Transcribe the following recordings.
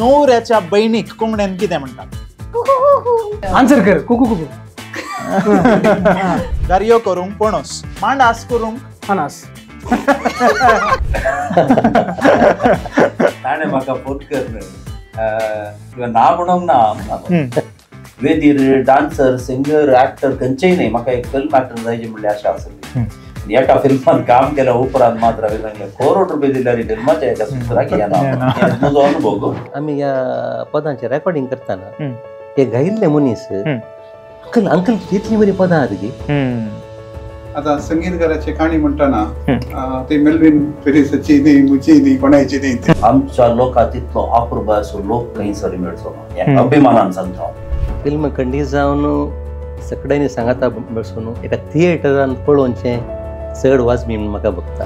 नवऱ्याच्या बहिणीक कोंबड्यान कितें म्हणटात? आन्सर कर. कुकू कुकू. गारयो करूंक पणस, मांडास करूंक अनास. ताणें म्हाका फोन करन ना म्हणूंक ना. वेदीर डान्सर, सिंगर, एक्टर खंयचेय न्ही, म्हाका एक फिल्म एक्टर जायचे म्हणली आशा आसली. एका फिल्मान काम केल्या उपरांत मात्र हांवें सांगलें करोड रुपये दिल्यार फिल्माच्या एका सुत्राक येना. म्हजो अनुभव गो. आमी ह्या पदांचें रेकॉर्डिंग करतना ते गायिल्ले मनीस अंकल अंकल कितली बरी पदां आहात गे. आता संगीतकाराची काणी म्हणटाना ते मेल्विन पेरिसाची न्ही, मुची न्ही, कोणाची न्ही. आमच्या लोकांक तितलो अप्रूप असो लोक खंयसर मेळचो ना हें अभिमानान सांगता. फिल्म खंडी जावन सगळ्यांनी सांगाता बसून एका थिएटरान पळोवचें चड वाजबी म्हूण म्हाका भोगता.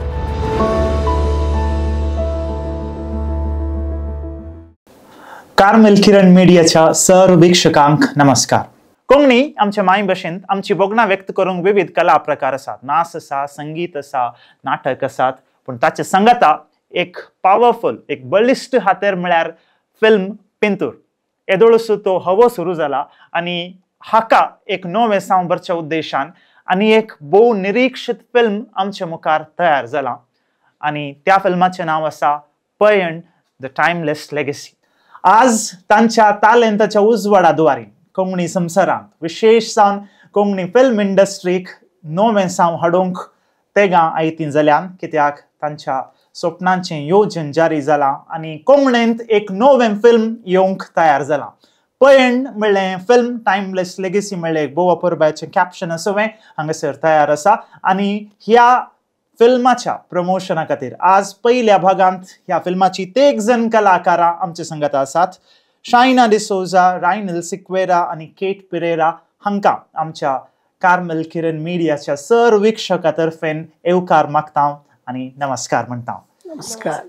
कार्मेल किरण मिडियाच्या सर्व वीक्षकांक नमस्कार. कोंकणी आमच्या माय भाशेंत आमची बोगणां व्यक्त करूंक विविध कला प्रकार आसात. नाच आसा, संगीत आसा, नाटक आसात, पूण ताचे संगता एक पावरफुल, एक बलिश्ट हातेर म्हळ्यार फिल्म पिंतूर. येदोळसून तो हवो सुरू जाला आनी हाका एक नवें साव भरच्या उद्देशान आनी एक भोव निरीक्षित फिल्म आमच्या मुखार तयार जाला आनी त्या फिल्माचें नांव आसा पयण द टायमलेस लेगसी. आज तांच्या तालेंताच्या उजवाडा दुवारी कोंकणी संवसारांत विशेश जावन कोंकणी फिल्म इंडस्ट्रीक नवें साव हाडूंक तेगां आयतीं जाल्यान, कित्याक तांच्या स्वप्नांचें येवजन जारी जालां आनी कोंकणींत एक नवें फिल्म येवंक तयार जालां. पयण म्हणलें फिल्म, टायमलेस लेगसी म्हणलें एक भोव अपुरबायेचें कॅप्शन असोवें हांगासर तयार आसा आनी ह्या फिल्माच्या प्रमोशना खातीर आज पयल्या भागांत ह्या फिल्माची तेग जण कलाकारां आमचे संगत आसात. शायना डिसोजा, रायनल सिक्वेरा आनी केट पिरेरा हांकां आमच्या कार्मेल किरण मिडियाच्या सर्व वीक्षकां तर्फेन येवकार मागता आनी नमस्कार म्हणटा. नमस्कार.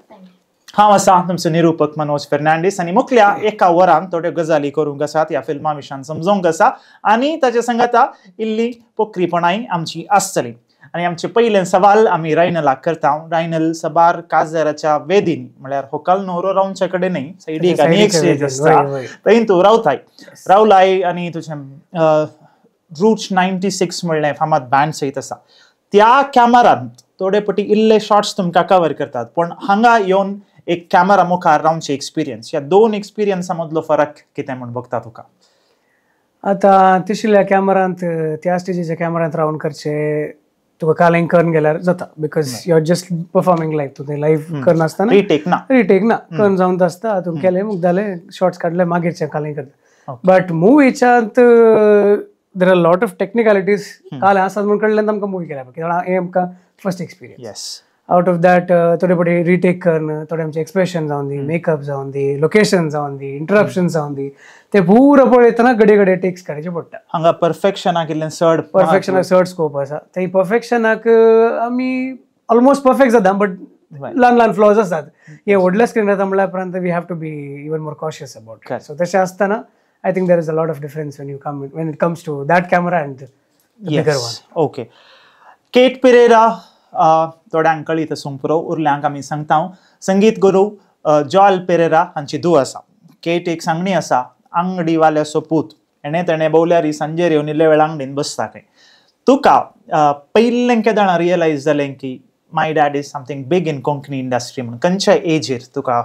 हांव आसा तुमचो निरूपक मनोज फर्नांडीस आनी मुखल्या एका वरान थोड्यो गजाली करूंक आसात, ह्या फिल्मा विशयान समजोवंक आसा आनी ताचे संगता इल्ली पोखरीपणाय आमची आसतली. आनी आमचे पयलें सवाल आमी रायनलाक करता. रायनल, सबार काजाराच्या वेदीन म्हळ्यार होकाल न्हवरो रावचे कडेन न्ही, सायडीक आनी एक स्टेज आसता, थंय तूं रावलाय आनी तुजें रूच 96 म्हणलें फामाद बँड सयत आसा. त्या कॅमेरांत थोडे पटी इल्ले शॉट्स तुमकां कवर करतात, पण हांगा येवन एक कॅमेरा मुखार रावचे एक्सपिरियन्स, ह्या दोन एक्सपिरियन्सा मदलो फरक कितें म्हूण बघता तुका? आता तिसऱ्या कॅमेरांत, त्या स्टेजीच्या कॅमेरांत रावन करचे तुका कालिंग करून गेल्यार जाता, because you are just performing like. तूं तें लायव्ह करनासतना रिटेक ना करून जावन आसता, हातून केलें मुख जालें, शॉर्ट्स काडले, मागीरचें कालिंग करता. बट मुवीच्यात there are lot of technicalities काल आसात म्हूण कळ्ळें आमकां मुवी केल्या कित्याक हें आमकां first experience. Out of that थोडे पटी रिटेक करून थोडे आमचे एक्सप्रेशन जावन दी, मेकअप जावन दी, लोकेशन जावन दी, इंटरप्शन जावन दी, ते पुरो पळयतना घडये टेक्स काडचे पडटा. हांगा परफेक्शनाक इल्लें चड स्कोप आसा. ते परफेक्शनाक आमी ऑलमोस्ट परफेक्ट जाता, बट ल्हान फ्लॉज आसात. हे व्हडल्या स्क्रीन येता म्हळ्यार उपरांत we have to be even more cautious about. So तशें आसतना I think there is a lot of difference when it comes to that camera and the bigger one. Okay. केट पिरेरा थोड्यांक कळीत आसूंक पुरो, उरल्यांक आमी सांगता. संगीत गुरू जॉयल पिरेरा हांची धूव आसा. केट एक सांगणी आसा, आंगडीवाल्याचो पूत, तेणें भोवल्यार सांजेर येवन इल्ले वेळ आंगडीन बसता खंय. तुका पयलें केदां रियलायज जालें की my dad is something big in Konkani industry म्हणून? खंयच्या एजीर तुका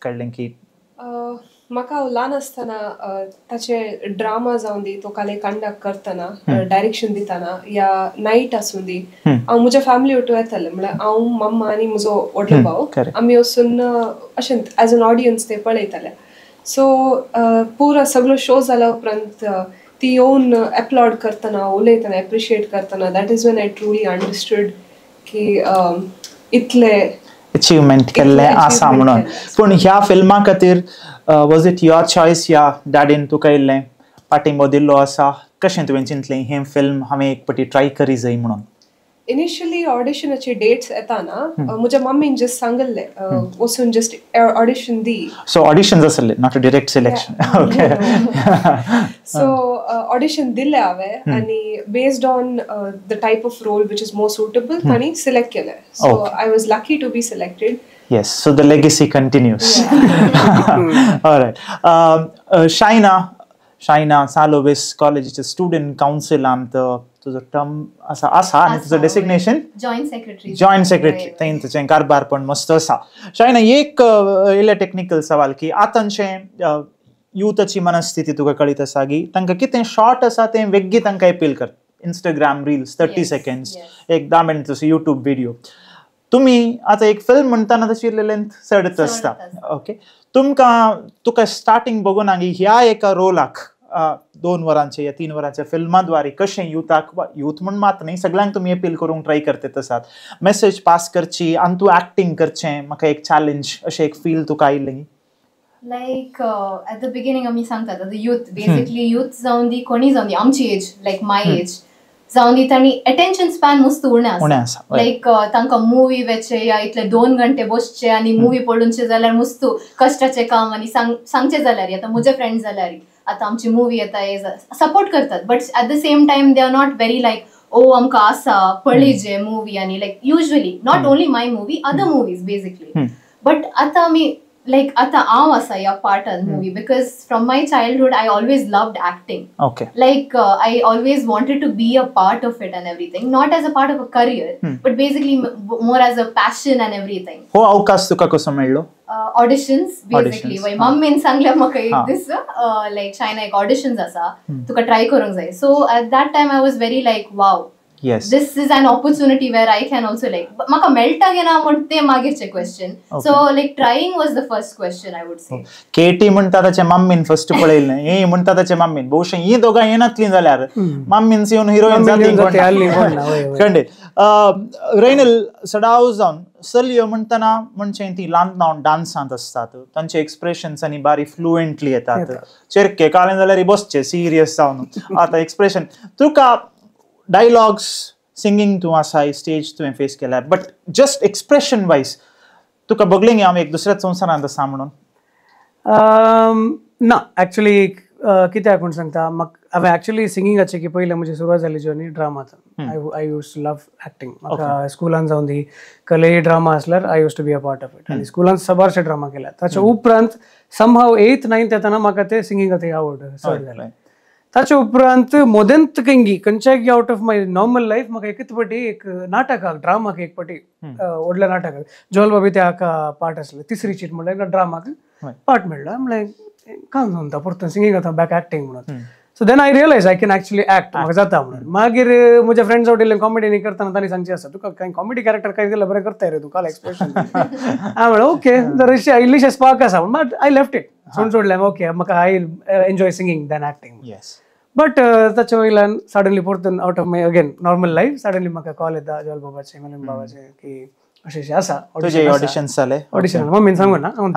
कळ्ळें की? म्हाका ल्हान आसतना ताचे ड्रामा जावन दी, तो काले कंडक्ट करतना, डायरेक्शन दितना, या नायट आसूं दी, हांव म्हज्या फॅमिली वांगडा येतालें. म्हळ्यार हांव, मम्मा आनी म्हजो व्हडलो भाव, आमी वचून अशें एज एन ऑडियन्स ते पळयताले. सो पुरो सगळो शो जाला उपरांत ती येवन एप्लॉड करतना, उलयतना, एप्रिशिएट करतना, that is when I truly understood की इतले अचिवमेंट केल्लें आसा म्हणून. पूण ह्या फिल्मा खातीर वॉज इट युअर चॉयस या डॅडीन तुका इल्लें पाठिंबो दिल्लो आसा? कशें तुवें चिंतलें हें फिल्म हांवें एक पटी ट्राय करी जाय म्हणून? इनिशियली ऑडिशनाचे डेट्स येताना म्हज्या मम्मीन जस्ट सांगले वचून जस्ट ऑडिशन दी. सो ऑडिशन्स आसले, not a direct selection. Okay. So audition दिले हांवें आनी based on the type of role which is more suitable तांणी सिलेक्ट केले. So I was lucky to be selected. Yes, so the legacy continues. All right. Shaina Salovis Collegeचे student council तुझं term असा आणि तुझं डेसिग्नेशन जॉईंट सेक्रेटरी थंय तुझें कारभार पण मस्त आसा. शायना एक इल्ले टेक्निकल सवाल की आतांचे युथाची मनस्थिती तुका कळीत आसा की तांकां कितें शॉर्ट आसा तें वेगळी तांकां अपील करता. इंस्टाग्राम रील्स 30 सेकंड्स, एक 10 मिनिटाचो युट्यूब व्हिडिओ. तुम्ही आता एक फिल्म म्हणताना तशी लेंथ चढत असता. ओके. तुका स्टार्टिंग बघून ह्या एका रोलाक 2 वरांचे या 3 वरांच्या फिल्माद्वारे कशें यूथ म्हण मात न्ही सगळ्यांक तुम्ही अपील करूंक ट्राय करतात आसात, मेसेज पास करची आनी तूं एक्टिंग करचें, म्हाका एक चॅलेंज अशें एक फील तुका आयलें? लायक ऍट द बिगिनिंग आमी सांगतात यूथ बेसिकली यूथ जावन दी कोणी जावन दी आमची एज लायक माय एज जावन दी तांणी अटेन्शन स्पॅन मस्त उणें आसा. लायक तांकां मुवी वेचे या इतले 2 घंटे बसचे आनी मुवी पळोवचे जाल्यार मस्त कश्टाचें काम आनी सांगचे जाल्यार आतां म्हजे फ्रेंड्स जाल्यार आतां आमची मुवी येता सपोर्ट करतात. But at the same time they are not very like ओ आमकां आसा पळयजे मुवी आनी like usually not only my movie other movies basically. But आतां आमी like ata aam asa ya part of the movie because from my childhood I always loved acting. Okay. Like I always wanted to be a part of it and everything, not as a part of a career but basically more as a passion and everything. हो अवकाश तुका कसो मेळ्ळो? Auditions basically. My mom in सांगल्या म्हाका एक this like China एक auditions asa तुका try करूंक जाय. So at that time I was very like wow. Yes. This is an opportunity where I can also like maka melta ge na म्हणते मागेचे question. So like trying was the first question I would say. केटी म्हणता ताचे मम्मीन first पळयले हे म्हणता ताचे मम्मीन बहुशः ही दोघा येनातली जाल्यार मम्मीन येवन हिरोईन जाती कंडे. रेनल सडाव जावन सल्यो म्हणतना म्हणचे ती ल्हान डान्सांत असतात, तांचे एक्सप्रेशन्स आनी बारी फ्लुएंटली येतात. चेरके काळें जाल्यार बसचे सिरियस जावन आता एक्सप्रेशन तुका डायलॉग्स सिंगिंग तू आसाय स्टेज तुवें फेस केल्यार बट जस्ट एक्सप्रेशन वायज तुका बगलें की हांव एक दुसऱ्याच संवसारांत आसा म्हणून? ना एक्चुअली कित्याक म्हूण सांगता म्हाका हांवें एक्चुअली सिंगिंगाची की पयलें म्हजी सुरवात जाली जर्नी ड्रामांत. I used to love acting. म्हाका स्कुलान जावन दी कले ड्रामा आसल्यार I used to be a part of it आनी स्कुलान सबारशे ड्रामा केल्यात. ताच्या उपरांत समहाव 8th 9th येताना म्हाका ते सिंगिंगाची आवड चड जाली. ताच्या उपरांत मोदेंत कंगी खंयच्याय out of my normal life म्हाका एकच पाटी एक नाटकाक ड्रामाक एक पाटी व्हडल्या नाटकाक जोल बाबी त्या पार्ट आसले 3री चीट म्हणल्यार ड्रामाक पार्ट मेळ्ळो. म्हणल्यार काम जाता परतून सिंगींग जाता बॅक एक्टिंग म्हणून. So then I realise I can actually act म्हाका जाता म्हणून. मागीर म्हज्या फ्रेंड्स आवडिल्ले कॉमेडी करतना तांणी सांगचे आसा तुका काय कॉमेडी कॅरेक्टर काय केलं बरें करताय रे तुका एक्सप्रेशन. हांव म्हणलें ओके जर इल्लीशें स्पार्क आसा बट आय लेफ्ट इट सोडलें. ओके म्हाका I enjoy singing then acting. But ताच्या वयल्यान सडनली परतून out of my again normal life suddenly म्हाका कॉल येता जोल बाबाचे मिलन बाबाचे की अशें आसा ऑडिशन्स जाले. ऑडिशन मम्मीन सांगून ना हांव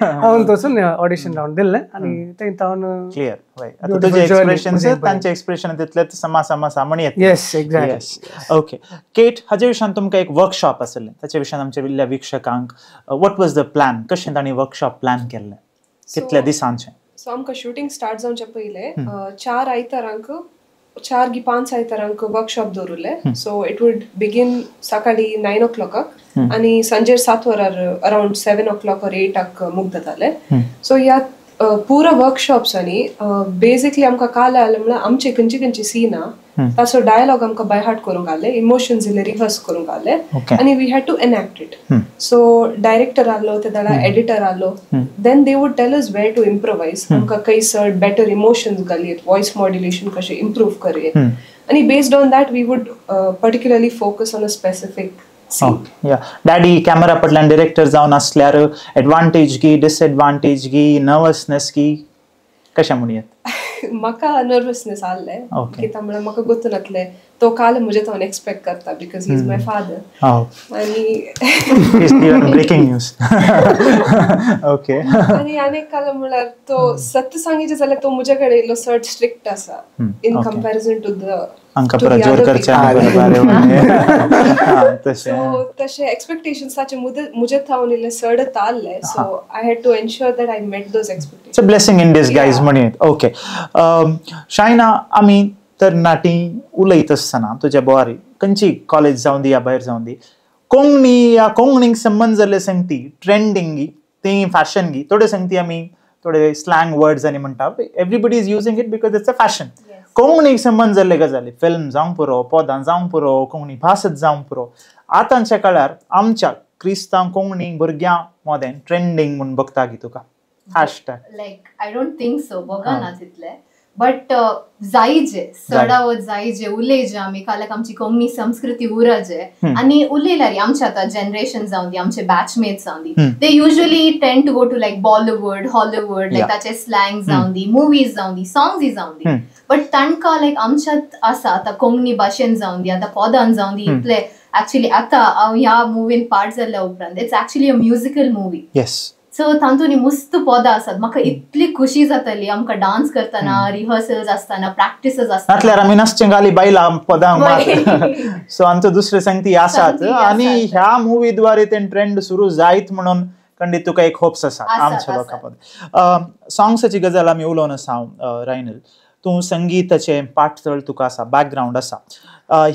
हांव तसून ऑडिशन रावन दिल्लें आनी थंय तावन क्लियर तुजे एक्सप्रेशन्स तांचे एक्सप्रेशन तितले सामण येता. Yes exactly. ओके केट हाजे विशयान तुमकां एक वर्कशॉप आसलें ताचे विशयान आमच्या विल्ल्या वीक्षकांक वॉट वॉज द प्लॅन कशें तांणी वर्कशॉप प्लॅन केल्लें कितल्या दिसांचें? सो आमकां शूटिंग स्टार्ट जावचे पयले 4 आयतारांक 4 की 5 आयतारांक वर्कशॉप दवरले. सो इट वूड बिगिन सकाळी 9 o'clock आनी सांजे 7 वरार अराउंड 7 o'clock or 8 मुक्त जाताले. सो ह्या पुरा वर्कशॉप्सांनी बेसिकली आमकां काल आयलें म्हळ्यार आमचे खंयची सीन आहा ताचो डायलॉग आमकां बाय हार्ट करूंक आसले, इमोशन्स इल्ले रिहर्स करूंक आसले आनी we had to enact it. So director आसलो ते दाडा एडिटर आसलो. Then they would tell us where to improvise आमकां खंयसर बेटर इमोशन्स घालयत, वॉयस मॉड्युलेशन कशें इम्प्रूव करयत आनी based on that we would particularly focus on a specific. Daddy camera पडल्यान डिरेक्टर जावन आसल्यार एडवांटेज गी डिसएडवांटेज गी नर्वसनेस गी कशें म्हणयत? म्हाका नर्वसनेस आसले कित्याक म्हळ्यार म्हाका गोतून येतले तो काल म्हजे तो एक्सपेक्ट करता because he is my father आनी ब्रेकिंग न्यूज. ओके. आनी आनीक काल म्हळ्यार तो सत्य सांगीचे जाल्यार तो म्हजे कडेन इल्लो चड स्ट्रिक्ट आसा इन कंपॅरिजन टू द अंका परत जोर करचे सो तशे एक्सपेक्टेशन्स ताचे मुजे थावन इल्ले सडत आल्ले so I had to ensure that I met those expectations. It's a blessing in disguise म्हणून. ओके शायना, आमी तर नाटी उलयत आसतना तुज्या बोवारी खंयची कॉलेज जावन दी या भायर जावन दी कोंकणी या कोंकणीक संबंध जाल्ले सांगती ट्रेंडिंग ती फॅशन गी थोडे सांगती आमी थोडे स्लँग वर्ड्स आनी म्हणटा everybody is using it because it's a fashion. कोंकणीक संबंध जाल्ले गजाली फिल्म जावं पुरो पदां जावं पुरो कोंकणी भासच जावं पुरो आतांच्या काळार आमच्या क्रिस्तांव कोंकणी भुरग्यां मोदें ट्रेंडिंग म्हणून बघता की तुका hashtag like I don't think so बघाना तितले बट जायजे चडावत जायजे उलयजे आमी काल्याक आमची कोंकणी संस्कृती उरजे आनी उलयल्यार आमचे आतां जनरेशन जावन दी आमचे बॅचमेट्स जावन दी they usually tend to go to like Bollywood Hollywood like ताचे स्लँग जावन दी मुवीज जावन दी सॉंग्स जावन दी बट तांकां लायक आमच्यात आसा आतां कोंकणी भाशेन जावन दी आतां पदान जावन दी इतले एक्चुअली आतां हांव ह्या मुवीन पार्ट जाल्ल्या उपरांत it's actually a musical movie. So तातूंत मस्त पदां आसात म्हाका इतली खुशी जाताली आमकां डान्स करतना रिहर्सल्स आसतना प्रॅक्टिसेस आसतना आमी नाचचें गाली बायलां पदां सो आमचो दुसरे संगती आसात आनी ह्या मुवी द्वारे तें ट्रेंड सुरू जायत म्हणून खंडीत तुका एक होप्स आसा आमच्या लोकां पद. सॉंग्साची गजाल आमी उलोवन आसा रायनल तूं संगीताचें पाठतळ तुका आसा बॅकग्रावंड आसा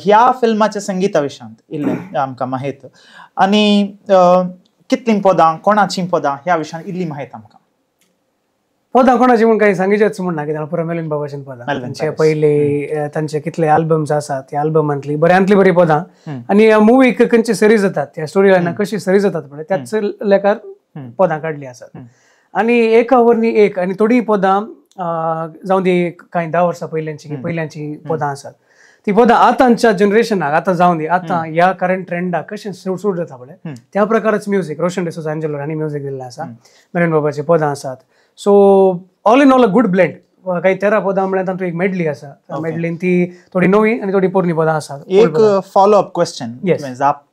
ह्या फिल्माच्या संगीता विशयांत इल्लें आमकां माहीत आनी कितलीं पदां कोणाचीं पदां ह्या विशयान इल्ली माहीत आमकां. पदां कोणाची म्हूण काही सांगिचेच म्हणना कित्याक पुरो मेलिन बाबाचीं पदां तांचे पयलीं तांचे कितले आल्बम्स आसात त्या आल्बमांतली बऱ्यांतली बरी पदां आनी ह्या मुवीक खंयची सरी जातात त्या स्टोरी लायनाक कशी सरी जातात पळय त्याच लेखार पदां काडली आसात आनी एका वरनी एक आनी थोडी पदां जावं दी कांय 10 वर्सां पयल्यांची पदां आसात ती पदां आतांच्या जनरेशनाक आतां जावन दी आतां ह्या करंट ट्रेंडाक कशें सूट जाता पळय त्या प्रकारच म्युजीक रोशन डिसोजा एंजेलो हांणी म्युजीक दिल्लें आसा मेलिन बाबाची पदां आसात. So all in all a good blend. काही 13 पदां म्हळ्यार तातूंत एक मेडली आसा मेडलीन ती थोडी नवी आनी थोडी पोरणी पदां आसात. एक फॉलो अप क्वेश्चन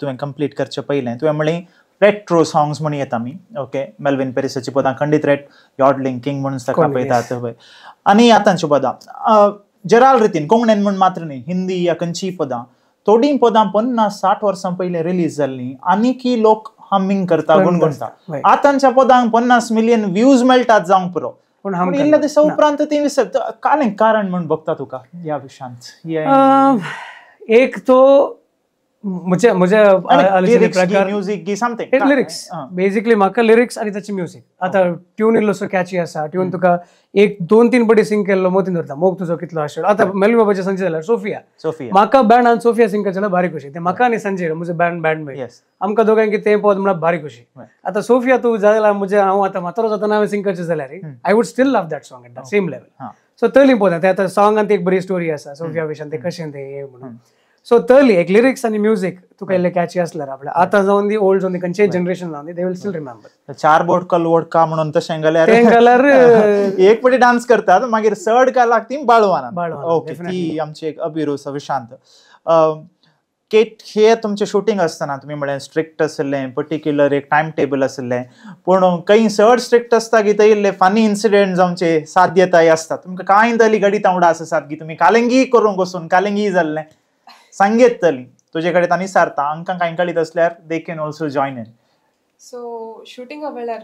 तुवें कंप्लीट करचे पयलें तुवें म्हणलें रेट्रो सॉंग्स म्हणून येता आमी ओके मेल्विन पेरिसाची पदां खंडीत रेट यॉडलिंग किंग म्हणून ताका पळयतात पळय आनी आतांची पदां जराल रितीन कोंकणीन म्हण मात्र न्ही हिंदी या खंयचीय पदां थोडीं पदां 50-60 वर्सां पयलीं रिलीज जाल्लीं आनीकी लोक हमिंग करता गुणगुणता आतांच्या पदांक 50 मिलियन व्ह्यूज मेळटात जावंक पुरो पूण इल्ल्या दिसा उपरांत ती विसरता कालें कारण म्हण बघता तुका ह्या विशयांत. एक तो म्हज्या म्युजीक गी समथिंग लिरिक्स बेसिकली म्हाका लिरिक्स आनी ताची म्युजीक आतां ट्यून इल्लोसो कॅची आसा ट्यून तुका 1-2-3 बडी सिंग केल्लो मोतीन धरता मोग तुजो कितलो आशिल्लो आतां मेलिन बाबाचें संजय जाल्यार सोफिया म्हाका बँड आनी सोफिया सिंग करचें भारी खुशी ते म्हाका आनी संजय म्हजे बँड मेळ आमकां दोगांक तें पद म्हणल्यार भारी खुशी. आतां सोफिया तूं जाल्यार म्हजें हांव आतां म्हातारो जातना हांवें सिंग करचें जाल्यार I would steel love that song at the same level. So तळी पदां ते आतां सॉंगांत एक बरी स्टोरी आसा सोफिया विशयान ते कशें ते म्हणून सो तळी एक लिरिक्स आनी म्युजीक तुका इल्लें कॅची आसल्यार आपल्या आतां जावन दी ओल्ड जावन दी खंयचेय जनरेशन जावन दी दे विल स्टील रिमेंबर. 4 बोट कल वोडका म्हणून तशें जाल्यार एक पटी डान्स करतात मागीर चड कालाक ती बाळवाना ओके ती आमची एक अभिरुच विशांत. केट हे तुमचें शूटिंग आसतना तुमी म्हळें स्ट्रिक्ट आसलें पर्टिक्युलर एक टायम टेबल आसलें पूण खंय चड स्ट्रिक्ट आसता की थंय इल्ले फनी इन्सिडेंट जावचे साध्यताय आसता तुमकां कांय तरी घडी तावडा आसात की तुमी कालिंगी करूंक वचून कालिंगी जाल्लें सांगेतली तुजे कडेन तांणी सारता हांकां कांय कळीत असल्यार they can also join in. So शूटिंगा वेळार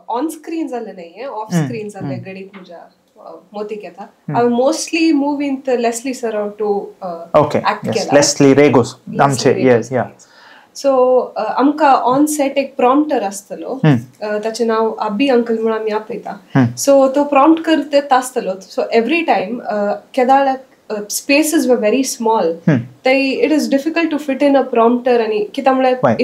ऑन स्क्रीन जाल्लें न्हय ऑफ स्क्रीन जाल्लें घडीत म्हज्या मोतीक येता हांवें mostly मुवींत Leslie surround to act केला लेस्ली रेगोस आमचे येस या. सो आमकां ऑन सेट एक प्रॉम्प्टर आसतलो ताचें नांव आबी अंकल म्हणून आमी आपयता सो तो प्रॉम्प्ट करत आसतलो so every time Kedar spaces were very small. It is difficult to fit in a prompter and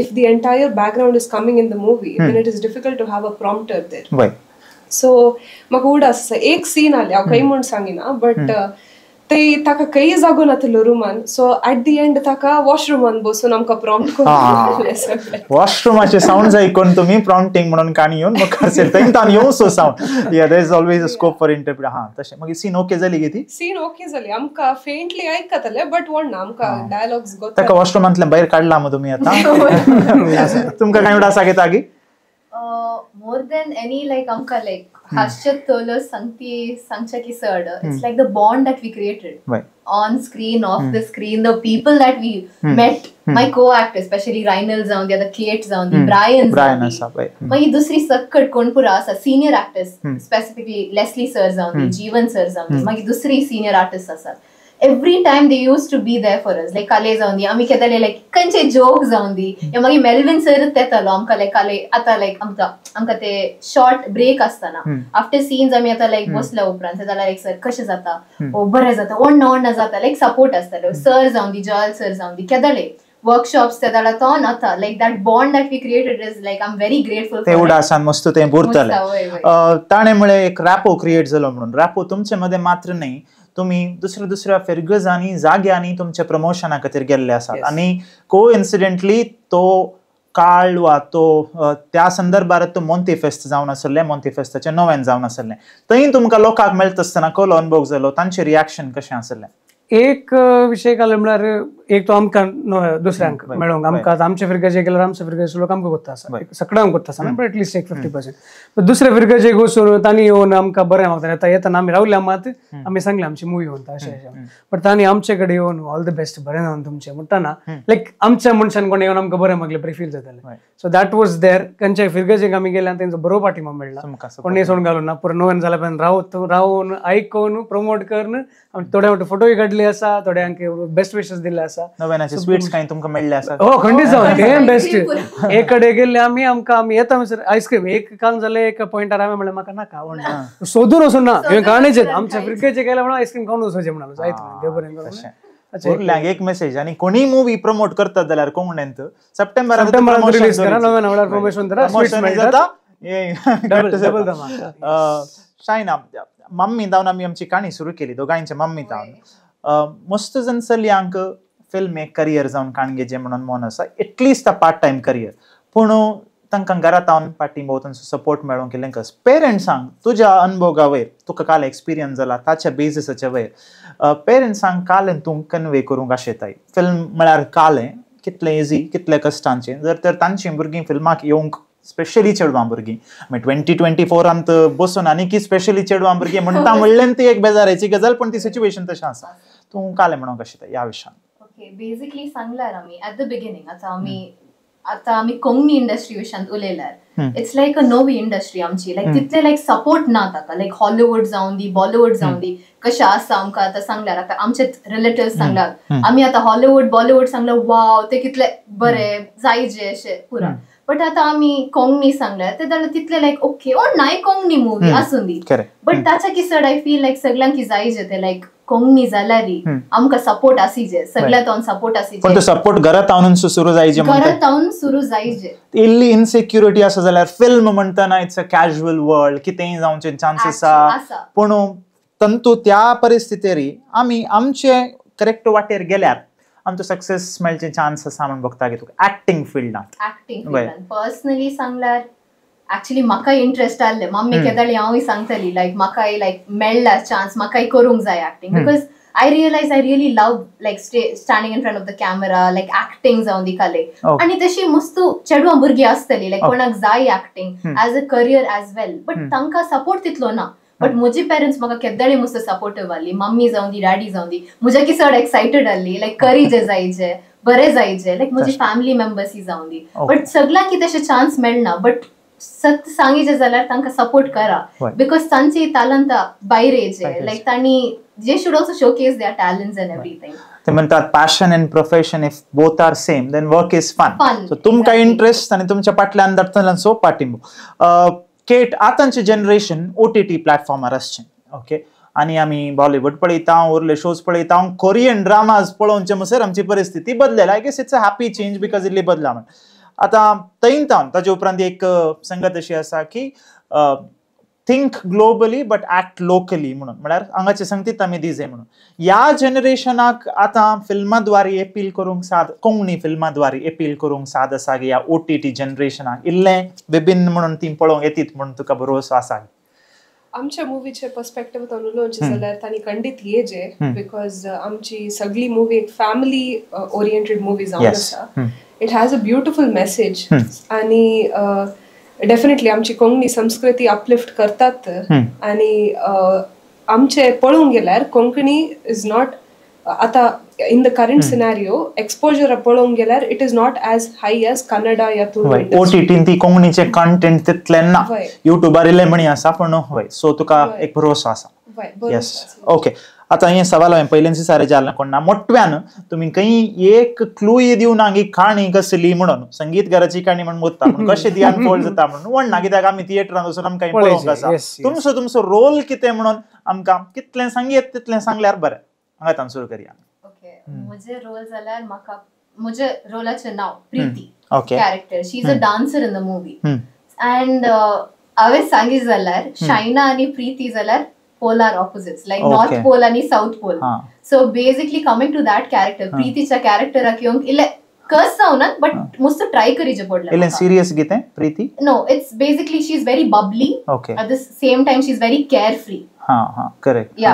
if the entire background is coming in the movie then it is difficult to have a prompter there. So makuda ek scene आले हांव खंय म्हूण सांगिना but ते ताका खंय जागो नासलो रुमान so at the end ताका वॉशरुमान बसून आमकां प्रॉम्प्ट करून वॉशरुमाचे साउंड्स आयकून तुमी प्रॉम्प्टिंग म्हणून काणी येवन मुखार सरता येवं सो साउंड या there is always a scope for interpret हा तशें मागीर सीन ओके जाली गे ती सीन ओके जाली आमकां फेंटली आयकताले बट वणना आमकां डायलॉग्स गोत ताका वॉशरुमांतल्यान भायर काडला मग तुमी आतां तुमकां कांय आसा गे तागी More than any like amka like Harshad Tolo Sancha ki Sard, it's like the bond that we created on screen, off the screen, the people that we met, my co-actors, especially Reinald Zaundi, the Kate Zaundi, Brian Zaundi, my dusri sakkat konpura asa senior actors, specifically Leslie Sir Zaundi, Jeevan Sir Zaundi, my dusri senior artists asa. Every time they used to be there for us, like Kale Zaundi, ami kedale like kanche jokes Zaundi, ya magi Melvin Sir tetalo amka like Kale ata like amka te short break astana. After scenes ami ata like bosla upran se like sir kashe zata, o bare zata, onna zata like support astalo. Sir Zaundi, Joel Sir Zaundi, kedale workshops tedala ton ata like that bond that we created is like I'm very grateful for. तेवढा आसान मस्त ते बुरतले. ताणेमुळे एक rapport create झालो म्हणून. Rapport तुमच्या मध्ये मात्र नाही, तुम्ही दुसऱ्या फिरगजांनी जाग्यांनी तुमच्या प्रमोशना खातीर गेल्ले आसात आणि कोइन्सिडेंटली तो काळ वा तो त्या संदर्भात तो मोंती फेस्ट जावन आसले, मोंती फेस्टाचे नव्यान जावन आसले, थंय तुमकां लोकांक मेळटा आसतना कसलो अनुभव जालो, तांचे रिएक्शन कशें आसलें? एक विषय काल म्हणल्यार एक तो आमकां दुसऱ्यांक मेळोंक आमकां आमच्या फिरगाचे गेल्यार आमच्या फिरगाचे लोक आमकां कोत्ता आसा, सगळ्यांक कोत्ता आसा बट एटलिस्ट एक 50%. दुसऱ्या फिरगाचे वचून तांणी येवन आमकां बरें मागता येतना आमी रावले मात आमी सांगले आमची मुवी होता अशें, बट तांणी आमचे कडेन येवन ऑल द बेस्ट बरें जावन तुमचें म्हणटाना लायक आमच्या मनशान कोण येवन आमकां बरें मागलें बरें फील जातालें. So that was there. खंयच्याय फिरगाचेक आमी गेले आनी तेंचो बरो पाठिंबा मेळ्ळा, कोणी सोडून घालून ना, पुरो नव्यान जाल्या उपरांत रावन आयकून प्रमोट करून थोडे मोठे फोटोय काडले आसा, थोड्यांक बेस्ट विशेस दिले आसा, नव्यानाचे स्वीट्स कांय तुमकां मेळ्ळे आसा? हो खंडीत जावन तें बेस्ट. एक कडेन गेल्ले आमी येता म्हणसर आयस्क्रीम एक काल जाले एक पॉयंटार आमी म्हणलें म्हाका नाका आवडना, सोदून वचून ना हांवें काणेचे आमच्या फिरकेचे गेले म्हणून आयस्क्रीम खावन वचोचें म्हणालो. जायत देव बरें करूं. एक मेसेज आणि कोणी मूवी प्रमोट करतात जाल्यार कोंकणींत सप्टेंबरांत रिलीज करा, नव्यान आवडल्यार प्रमोशन करा, स्वीट्स मेळटा डबल धमाका. शायना मम्मी जावन आमी आमची काणी सुरू केली, दोगांयच्या मम्मी जावन. मस्त जण चलयांक फिल्म एक करियर जावन काणगेचें म्हणून मोन आसा, at least a part time career, पूण तांकां घरांत रावन पाठिंबो तांचो सपोर्ट मेळोंक केलें कस. पेरंट्सांक तुज्या अनुभवा वयर तुका काल एक्सपिरियन्स जाला ताच्या बेसिसाच्या वयर पेरंट्सांक कालें तूं कन्वे करूंक आशेताय. फिल्म म्हळ्यार कालें कितलें इजी, कितलें कश्टांचें, जर तर तांचीं भुरगीं फिल्माक येवंक स्पेशली चेडवां भुरगीं 2024 बसून आनी की स्पेशली चेडवां भुरगीं म्हणटा म्हणल्यार ती एक बेजाराची गजाल, पण ती सिच्युएशन तशें आसा. तूं कालें म्हणूंक आशेता ह्या विशयान? ओके, बेसिकली सांगल्यार आमी ऍट द बिगिनिंग आतां आमी कोंकणी इंडस्ट्री विशयान उलयल्यार इट्स लायक अ नवी इंडस्ट्री आमची, लायक तितले लायक सपोर्ट ना ताका, लायक हॉलिवूड जावन दी बॉलिवूड जावन दी कशें आसा आमकां आतां सांगल्यार आतां आमचे रिलेटिव्स सांगल्यार आमी आतां हॉलिवूड बॉलिवूड सांगल्यार वाव ते कितले बरे जायजे अशें पुरा, बट आतां आमी कोंकणी सांगल्यार ते जाल्यार तितले लायक ओके ओ नाय कोंकणी मुवी आसूं दी, बट ताच्या किसड आय फील लायक सगळ्यांक जायजे ते लायक कोंकणी जाल्यार आमकां सपोर्ट आसीजे, सगळ्यात सपोर्ट आसीजे, पण तो सपोर्ट घरात रावन सुरू जायजे, घरात रावन सुरू जायजे. इल्ली इनसेक्युरिटी आसा जाल्यार फिल्म म्हणटना इट्स अ कॅज्युअल वर्ल्ड, कितेंय जावचे चान्सेस आसा, पूण तंतू त्या परिस्थितीर आमी आमचे करेक्ट वाटेर गेल्यार आमचो सक्सेस मेळचे चान्स आसा म्हणून बघता की तुका ऍक्टिंग फिल्डांत पर्सनली सांगल्यार एक्चुअली म्हाका इंटरेस्ट आसले, मम्मी केदाळी हांवूय सांगतली लायक म्हाकाय लायक मेळ्ळा चान्स म्हाकाय करूंक जाय acting, because I realized I really love like standing in front of the camera, like acting जावन दी काले, आणि तशी मस्त चेडवां भुरगीं आसतली लायक कोणाक जाय acting as a career as well, but तांकां सपोर्ट तितलो ना. बट म्हजे पेरेंट्स म्हाका केदाळी मस्त सपोर्टिव्ह आसली, मम्मी जावन दी डॅडी जावन दी म्हज्या की चड एक्सायटेड आसली लायक करीजे जायचे बरें जायचे, लायक म्हजी फॅमिली मेंबर्स जावन दी, बट सगळ्यांक की तशे चान्स मेळना, बट सत्य सांगिजे जाल्यार तांकां सपोर्ट करा, बिकॉज तांची टॅलंट भायर येचे, लायक तांणी they should also showcase their talents and everything. ते म्हणतात passion and profession if both are same then work is fun. So तुमकां इंटरेस्ट आणि तुमच्या फाटल्यान दरतल्यान सो पाठिंबो. केट आतांचे जनरेशन OTT प्लॅटफॉर्मार आसचें, ओके, आणि आमी बॉलिवूड पळयता, उरले शोज पळयता, कोरियन ड्रामाज पळोवनचे म्हणसर आमची परिस्थिती बदलेला. I guess it's a happy change because इल्ली बदला म्हणून. आतां थंय ताचे उपरांत एक संगत अशी आसा की think globally but act locally म्हणून, म्हळ्यार हांगाचे संगतीत आमी दिजे म्हणून. ह्या जनरेशनाक आतां फिल्माद्वारे अपील करूंक साद, कोंकणी फिल्माद्वारे अपील करूंक साद आसा की ह्या OTT जनरेशनाक इल्लें विभिन्न म्हणून ती पळोवंक येतीत म्हणून तुका भरोसो आसा? आमच्या मुवीचे पर्स्पेक्टिव्हांतल्यान उलोवचें जाल्यार तांणी खंडीत येजे, बिकॉज आमची सगळी मुवी एक फॅमिली ओरिएंटेड मुवी जावन आसा. It has a beautiful message, आणि डेफिनेटली आमची कोंकणी संस्कृती अपलिफ्ट करतात आणि आमचे पळोवंक गेल्यार कोंकणी इज नॉट आता in the current scenario exposure पळोवंक गेल्यार it is not as high as Kannada या तुळू OTT ती कोंकणीचे कंटेंट तितलें ना युट्यूबार इल्लें म्हणी आसा पण हय सो तुका एक भरोसो आसा यस ओके आता हे सवाल हांवें पयलेंच सारे जाल्लें कोणा मोठव्यान तुमी खंय एक क्लूय दिवं ना की काणी कसली म्हणून संगीतकाराची काणी म्हणून मुत्ता म्हणून कशें ती अनफोल्ड जाता म्हणून म्हणना कित्याक आमी थिएटरान वचून आमकां पळोवंक आसा तुमचो रोल कितें म्हणून आमकां कितलें सांगित तितलें सांगल्यार बरें हांगा सुरू करूया ओके म्हजे रोल जाल्यार म्हाका म्हजे रोलाचें नांव Preeti okay character she is a dancer in the movie and हांवें सांगीत जाल्यार शायना आनी प्रीती जाल्यार polar opposites like north pole and south pole so basically coming to that character Preeticha character akiyong ille curse zauna but mustu try karije podla ille serious gite Preeti no it's basically she's very bubbly at the same time she's very carefree correct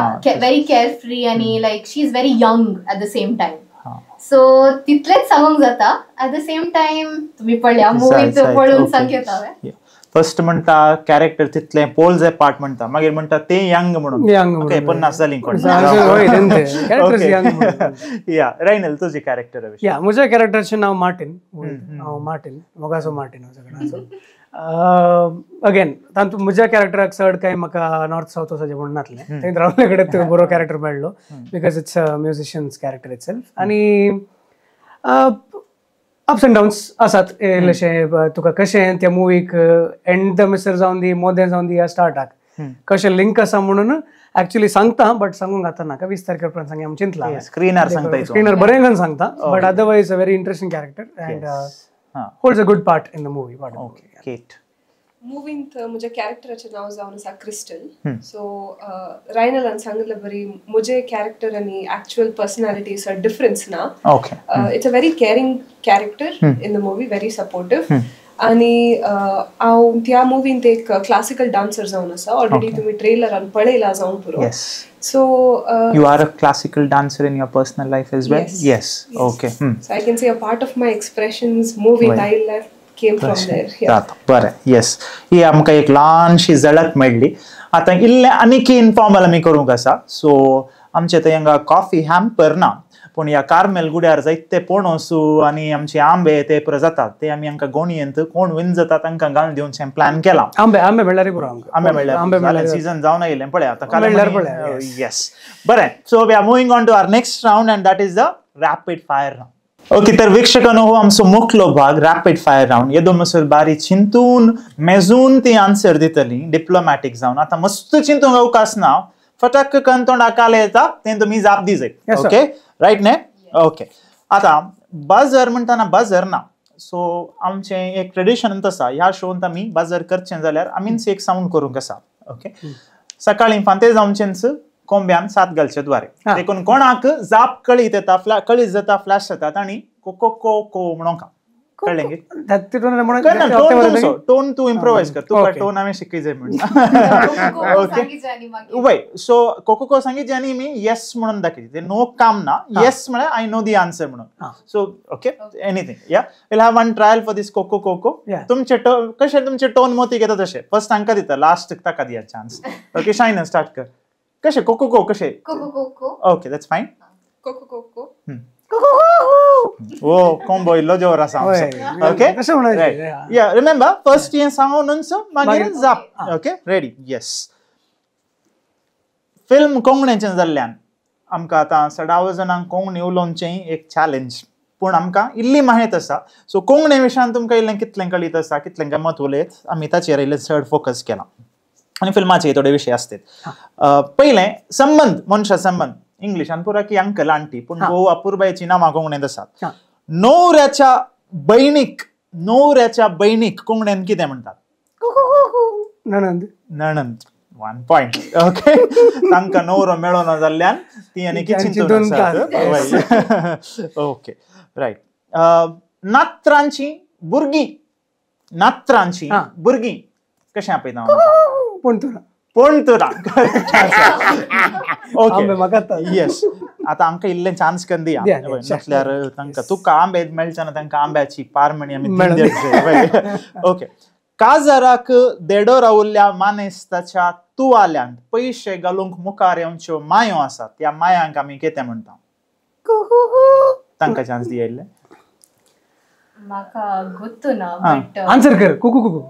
very carefree and like she's very young at the same time so titlet सांगूंक जाता at the same time तुम्ही पळया movie तो पळून सांगता हांवें first म्हणटा character तितले poles part म्हणटा मागीर म्हणटा ते यंग म्हणून ओके 50 जाली कोण या रायनल तुझे कॅरेक्टर या म्हज्या कॅरेक्टरचे नाव मार्टिन मार्टिन मोगासो मार्टिन अगेन तातूंत म्हज्या कॅरेक्टराक चड काय म्हाका नॉर्थ साउथ वचचें म्हणून नासलें थंय रावले कडेन बरो कॅरेक्टर मेळ्ळो because it's a musician's character itself आनी अप्स एंड डाउन्स आसात इल्लेशें तुका कशें त्या मुवीक एंड द मिसर जावन दी मोदें जावन दी ह्या स्टार्टाक कशें लिंक आसा म्हणून एक्चुअली सांगता बट सांगूंक जाता नाका 20 तारखेर सांगया आमी चिंतला स्क्रीनर बरें करून सांगता but otherwise a very interesting character and holds a good part in the movie मुवींत म्हज्या कॅरेक्टराचें नांव जावन आसा क्रिस्टल सो रायनलान सांगितलें बरी म्हजे कॅरेक्टर आनी actual personality is a difference ना it's a very caring character in the movie very supportive आनी हांव त्या मुवींत एक क्लासिकल डान्सर जावन आसा ऑलरेडी तुमी ट्रेलरान पळयला जावन पुरो so you are a classical dancer in your personal life as well yes okay so I can say a part of my expressions moving style came from there बरें yes ही आमकां एक ल्हानशी झलक मेळ्ळी आतां इल्लें आनीक इन्फॉर्मल आमी करूंक आसा सो आमचे थंय हांगा कॉफी हॅम्पर ना पूण ह्या कार्मेल गुड्यार जायते पणसू आनी आमचे आंबे ते जातात ते आमी हांकां गोणयेंत कोण विन जाता तांकां घालून दिवचें प्लॅन केलां आंबे मेळ्ळ्यार पुरो आंबे मेळ्ळ्यार सीजन जावन येयलें पळय आतां येस बरें so we are moving on to our next round and that is the rapid fire round okay तर वीक्षकांनो हो आमचो मुखलो भाग रॅपीड फायर राउंड येदो मसर बारी चिंतून मेजून ती आन्सर दितली डिप्लोमॅटिक जावन आतां मस्त चिंतूंक अवकाश ना फटक कन तोंडाक काले येता तें तुमी जाप दी जाय ओके रायट ने ओके आतां बजर म्हणटाना बजर ना सो आमचें एक ट्रेडिशन आसा ह्या शोंत आमी बजर करचें जाल्यार आमीच एक साउंड करूंक आसा ओके सकाळीं फांते जावचेंच कोंब्यान 7 घालचे द्वारे देखून कोणाक जाप कळीत येता कळीत जाता फ्लॅश जातात आनी कोको को को म्हणोंका कळ्ळें टोन तू इम्प्रोवाइज कर तुका टोन हांवें शिकय जाय म्हणून ओके वय सो कोको को सांगितले आनी मी येस म्हणून दाखयचे ते नो काम ना येस म्हळ्यार आय नो दी आन्सर म्हणून सो ओके एनीथिंग या will have one trial for this कोको कोको तुमचे कशें तुमचे टोन मोती घेता तशें फर्स्ट तांकां दिता लास्ट ताका दिया चान्स ओके शायन स्टार्ट कर कशें कोको को कशें कोको कोको ओके दॅट्स फायन कोको कोको ओ कॉम्बो इल्लो जोर आसा ओके कशें म्हणायचें या रिमेंबर फर्स्ट हें सांगूनच मागीर जाप ओके रेडी येस फिल्म कोंकणीचें जाल्ल्यान आमकां आतां 16 जाणांक कोंकणी उलोवचें एक चॅलेंज पूण आमकां इल्ली माहीत आसा सो कोंकणी विशयान तुमकां इल्लें कितलें कळीत आसा कितलें गमत उलयत आमी ताचेर इल्लें चड फोकस केलां आनी फिल्माचे थोडे विशय असतात पयलें संबंध मनशा संबंध इंग्लिशान पुरा की अंकल आंटी पूण भोव अपुर्बायेची नांवां कोंकणीत आसात न्हवऱ्याच्या बयणीक कोंकणीन कितें म्हणटात नणंद नणंद 1 पॉइंट ओके तांकां न्हवरो मेळो ना जाल्ल्यान ती आनी चिंतून ओके रायट नात्रांची भुरगीं कशें आपयता पोंतुरा ओके येस आतां आमकां इल्लें चान्स करून दिया तांकां तुका आंबे मेळचे ना तांकां आंब्याची पारमणी आमी ओके काजाराक देडो रावल्ल्या मानेस्ताच्या तुवाल्यांत पैसे घालूंक मुखार येवच्यो मायो आसात त्या मायांक आमी कितें म्हणटा तांकां चान्स दियले म्हाका गोत्तू ना बट आन्सर कर कुकू कुकू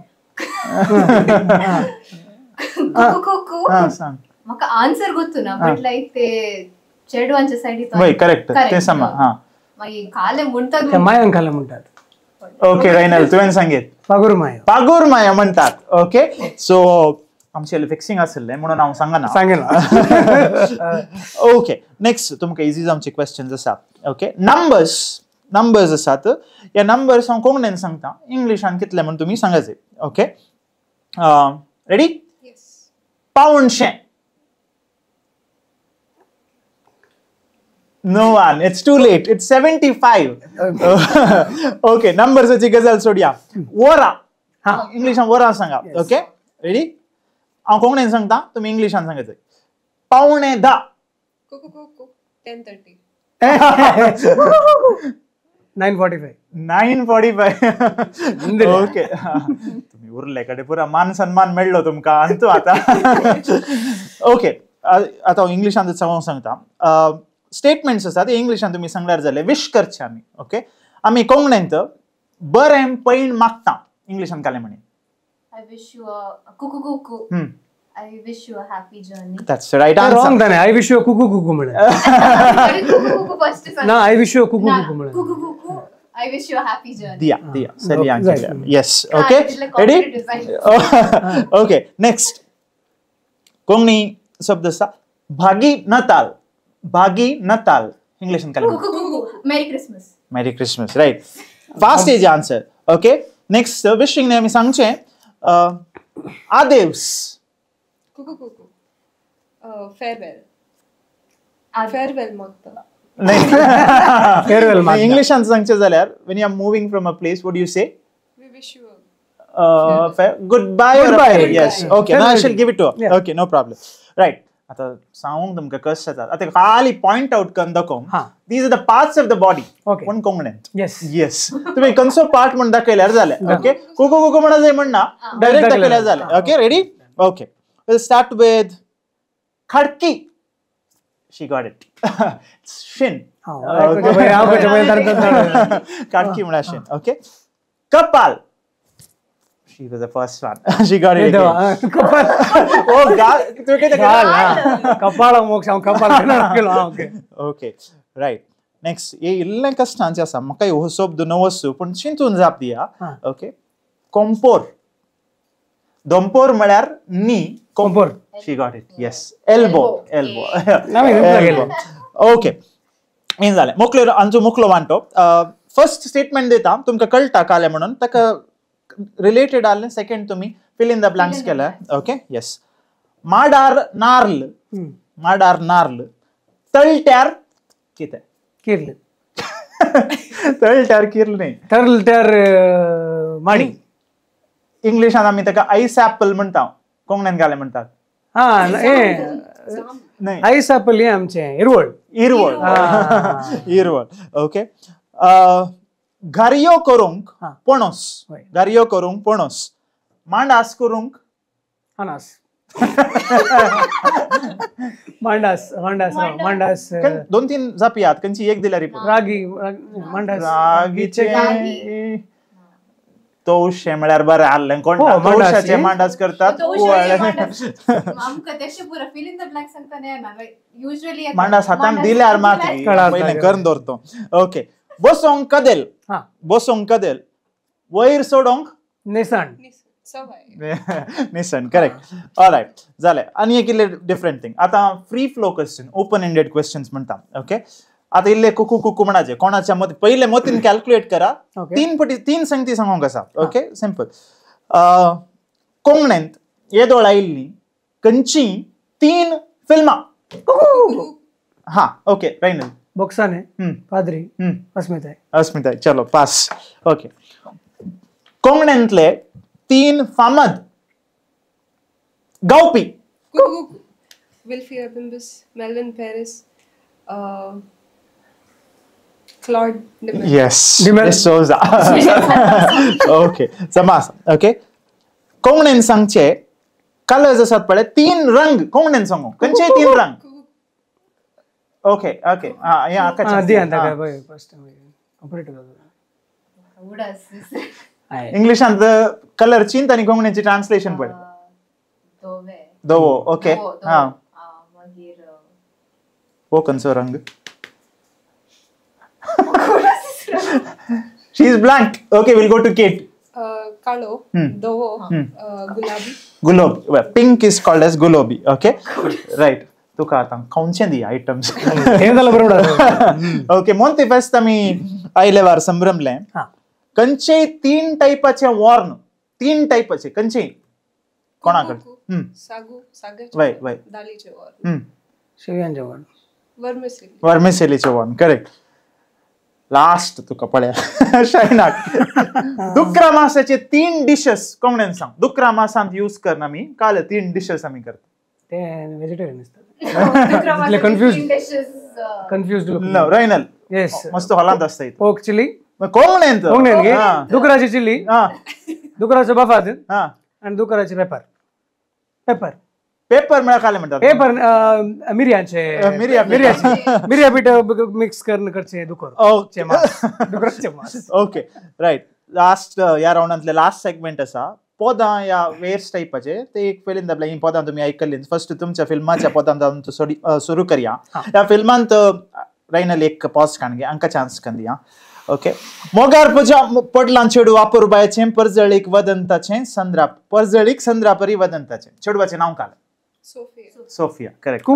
कुकू सांग म्हाका आन्सर गोत्तू ना बट लायक ते चेडवांच्या सायडीन वय करेक्ट ते समा हा मागीर काले म्हणटात त्या मायांक काले म्हणटात ओके रायनल तुवें सांगीत पागूर माया पागूर माया म्हणटात ओके सो आमचे फिक्सिंग आसले म्हणून हांव सांगना सांगेना ओके नेक्स्ट तुमकां इजी जावचे क्वेश्चन्स आसात ओके नंबर्स आसात या नंबर्स हांव कोंकणीन सांगता इंग्लिशान कितले म्हण तुमी सांगायचे ओके रेडी पावणशे No one, it's too late. It's 75. Okay, numbers गजाल सोडया. वरा. इंग्लिशान वरा सांगा. ओके रेडी हांव कोंकणीन सांगता तुम्ही इंग्लिशान सांगायचं पावणे 10 10:30 9:45 ओके तुम्ही उरले कडे पुरा मान सन्मान मेळ्ळो तुमका अंतू आता ओके आता इंग्लिशान सांगता स्टेटमेंट्स आसात इंग्लिशान तुम्ही सांगल्यार जाले विश करचे आमी ओके आमी कोंकणींत बरें पैण मागता इंग्लिशान काले म्हणे I wish you a kuku. I wish you a happy journey. That's the right answer. Wrong then. I wish you a kuku kuku म्हणे. Kuku first. No, I wish you a kuku kuku म्हणे. Kuku. I wish you a happy journey. Diya. Sally answer. Yes. Okay. Ready? Okay. Next. Konkani शब्द आसा भागी नाताल इंग्लिशान काले Kuku. Merry Christmas. Merry Christmas. Right. Fast is answer. Okay. Next wishing ने आमी सांगचे आदेव्स कुकू farewell मागता नाही Farewell मागता. इंग्लिशान सांगचे जाल्यार when you are moving from a place what do you say we wish you goodbye or Goodbye. yes okay now I shall give it to her Yeah. okay no problem right आता सांगूंक तुमकां कशें जाता आता खाली point out करून दाखोवंक these are the parts of the body Okay. पण कोंकणींत Yes. yes तुम्ही खंयचो पार्ट म्हण दाखयल्यार जालें ओके कुकू म्हणा जाय म्हणना डायरेक्ट दाखयल्यार जालें okay ready okay we'll start with Khadki she got it shin Khadki म्हणा shin okay कपाल she was the first one she got it again. Oh god tu kete kapala moksha kapala okay okay right next ye illa kastanche asa maka ho शब्द नवसु पण चिंतून जाप दिया okay कंपोर दोंपोर म्हळ्यार नी कंपोर she got it yes elbow okay main जाले मोकलो आमचो मोकलो वांटो first statement देता तुमका कळटा काले म्हणून ताका रिलेटेड आले सेकंड तुम्ही फिल इन द ब्लँक्स केला ओके यस माडार नार्ल तळट्यार किते किरल तळट्यार किरल नाही तळट्यार माडी इंग्लिशान आमी ताका आईस ऍपल म्हणटा कोंकणीन गाले म्हणतात नाही आईस ऍपल हे आमचे इरवळ ओके घारियो करूंक पणस मांडास करूंक अनास मांडास दोन तीन जापियात खंयची एक दिल्यार रागी मांडास रागीचे तवशे म्हळ्यार बरें आसलें कोण तवशाचे मांडास करतात मांडास हातान दिल्यार माती पयलें करून दवरतो ओके बसोंक कदेल वयर सोडोंक निसण करेक्ट ऑलराइट जालें आनी एक इल्ले डिफरंट थिंग आतां free flow question open ended questions म्हणटा ओके आतां इल्ले कुकू म्हणाचे कोणाच्या मत पयले मतीन कॅल्क्युलेट करा तीन संगती सांगोंक आसा ओके सिंपल कोंकणींत येदोळ आयिल्ली खंयची 3 फिल्मां हा ओके रायनल बोक्साने पाद्री अस्मिताय चलो पास ओके कोंकणींतले 3 फामाद गावपी Wilfy Rebimbus Melvin Peres Claude yes D'Souza okay समास okay कोंगणेन सांगचे कलर्स आसात पळय 3 रंग कोंगणेन सांगू खंयचे 3 रंग. ओके ओके या आकाश इंग्लिशांत कलर चिंत आनी कोंकणीचे ट्रान्सलेशन पळय. धवो ओके हा हो खंयचो रंग. She is black. Okay will go to Kate. काळो धवो गुलाबी. गुलाब पिंक इज कॉल्ड एज गुलाबी. Okay right. तुका आतां खंयचे दी आयटम्स. ओके मोंते फेस्त आमी आयले वार संभ्रमले. खंयचे 3 टायपाचे वॉर्न 3 टायपाचे खंयचे कोणाकडे. सागू सागेचे वय वय दाळीचे वॉर्न. शेवयांचे वॉर्न. वर्मिसेली. वर्मिसेलीचे वॉर्न करेक्ट. लास्ट तुका पळया शायनाक दुकरा मासाचे 3 डिशेस कोंकणीन सांग. दुकरा मासांत यूज करना आमी काल 3 डिशेस आमी करता. ते व्हेजिटेरियन असतात. कन्फ्युज्ड नो रायनल येस मस्त हॉलांत असता पोर्क चिली कोंकणीन कोंकणीन घे. दुकराची चिली दुकराचे बफाद हा आणि दुकराचे पेपर. पेपर पेपर म्हळ्यार काय म्हणतात. पेपर मिरयांचे मिरया पीठ मिक्स करून करचे दुकराचे मास. Okay right. लास्ट या राउंडांतले लास्ट सेगमेंट आसा पदां या वेर्स टायपाचे. ते एक पयलीं दाबले ही पदां तुमी आयकल्ली. फर्स्ट तुमच्या फिल्माच्या पदां सुरू करया. ह्या फिल्मांत रायनल एक पॉज काणगे हांकां चान्स कंदिया. ओके. मोगार पडलां चेडू वापुरबायचें पर्जळीक वदंताचें संद्राप पर्जळीक संद्रापरी वदंताचें. चेडवाचें नांव काय. Sofia correct.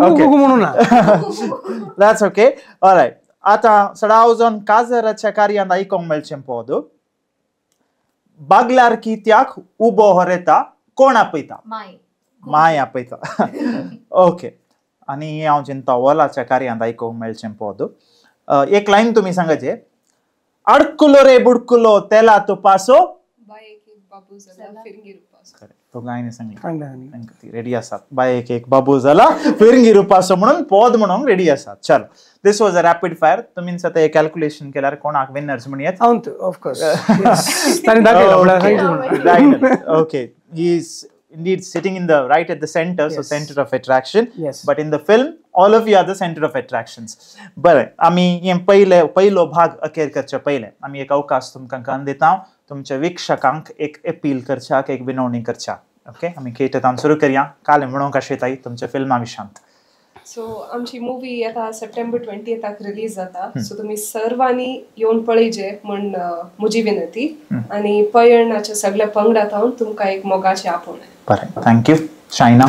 That's okay alright. आतां सडाव जावन काजराच्या कार्यांत आयकोंक मेळचें पद. बागल्यार कित्याक उबो हरयता कोण आपयता. माय आपयता. ओके. आनी हांव चिंता वॉलाच्या कार्यांत आयकोंक मेळचें पद. एक लायन तुमी सांगाचे. अडकुलो रे बुडकुलो तेला तुपासो तो गायने सांगली रेडी आसात. बायेक एक बाबू जाला फिरंगी रुपासो म्हणून पद म्हणून रेडी आसात. चलो this was a rapid fire. तुमी सध्या कॅल्क्युलेशन केल्यार कोणाक विनर्स म्हणयात. Of course okay. He is indeed sitting in the right at the center, so center of attraction. But in the film all of you are the center of attractions. बरे आमी हे पयलो भाग अखेर करचे पयले आमी एक अवकाश तुमकां दिता तुमच्या वीक्षकांक एक अपील करच्याक एक विनवणी करच्याक. ओके आमी केटान सुरू करया. काल म्हणूंक आशेताय तुमच्या फिल्मा विशयांत. सो आमची मूवी आता सप्टेंबर 20th रिलीज जाता. सो तुम्ही सर्वांनी येऊन पळयचे म्हण म्हजी विनंती. आणि पयणाच्या सगळ्या पंगडात हांव तुमकां एक मोगाचें आपोवण. बरें थँक्यू. शायना.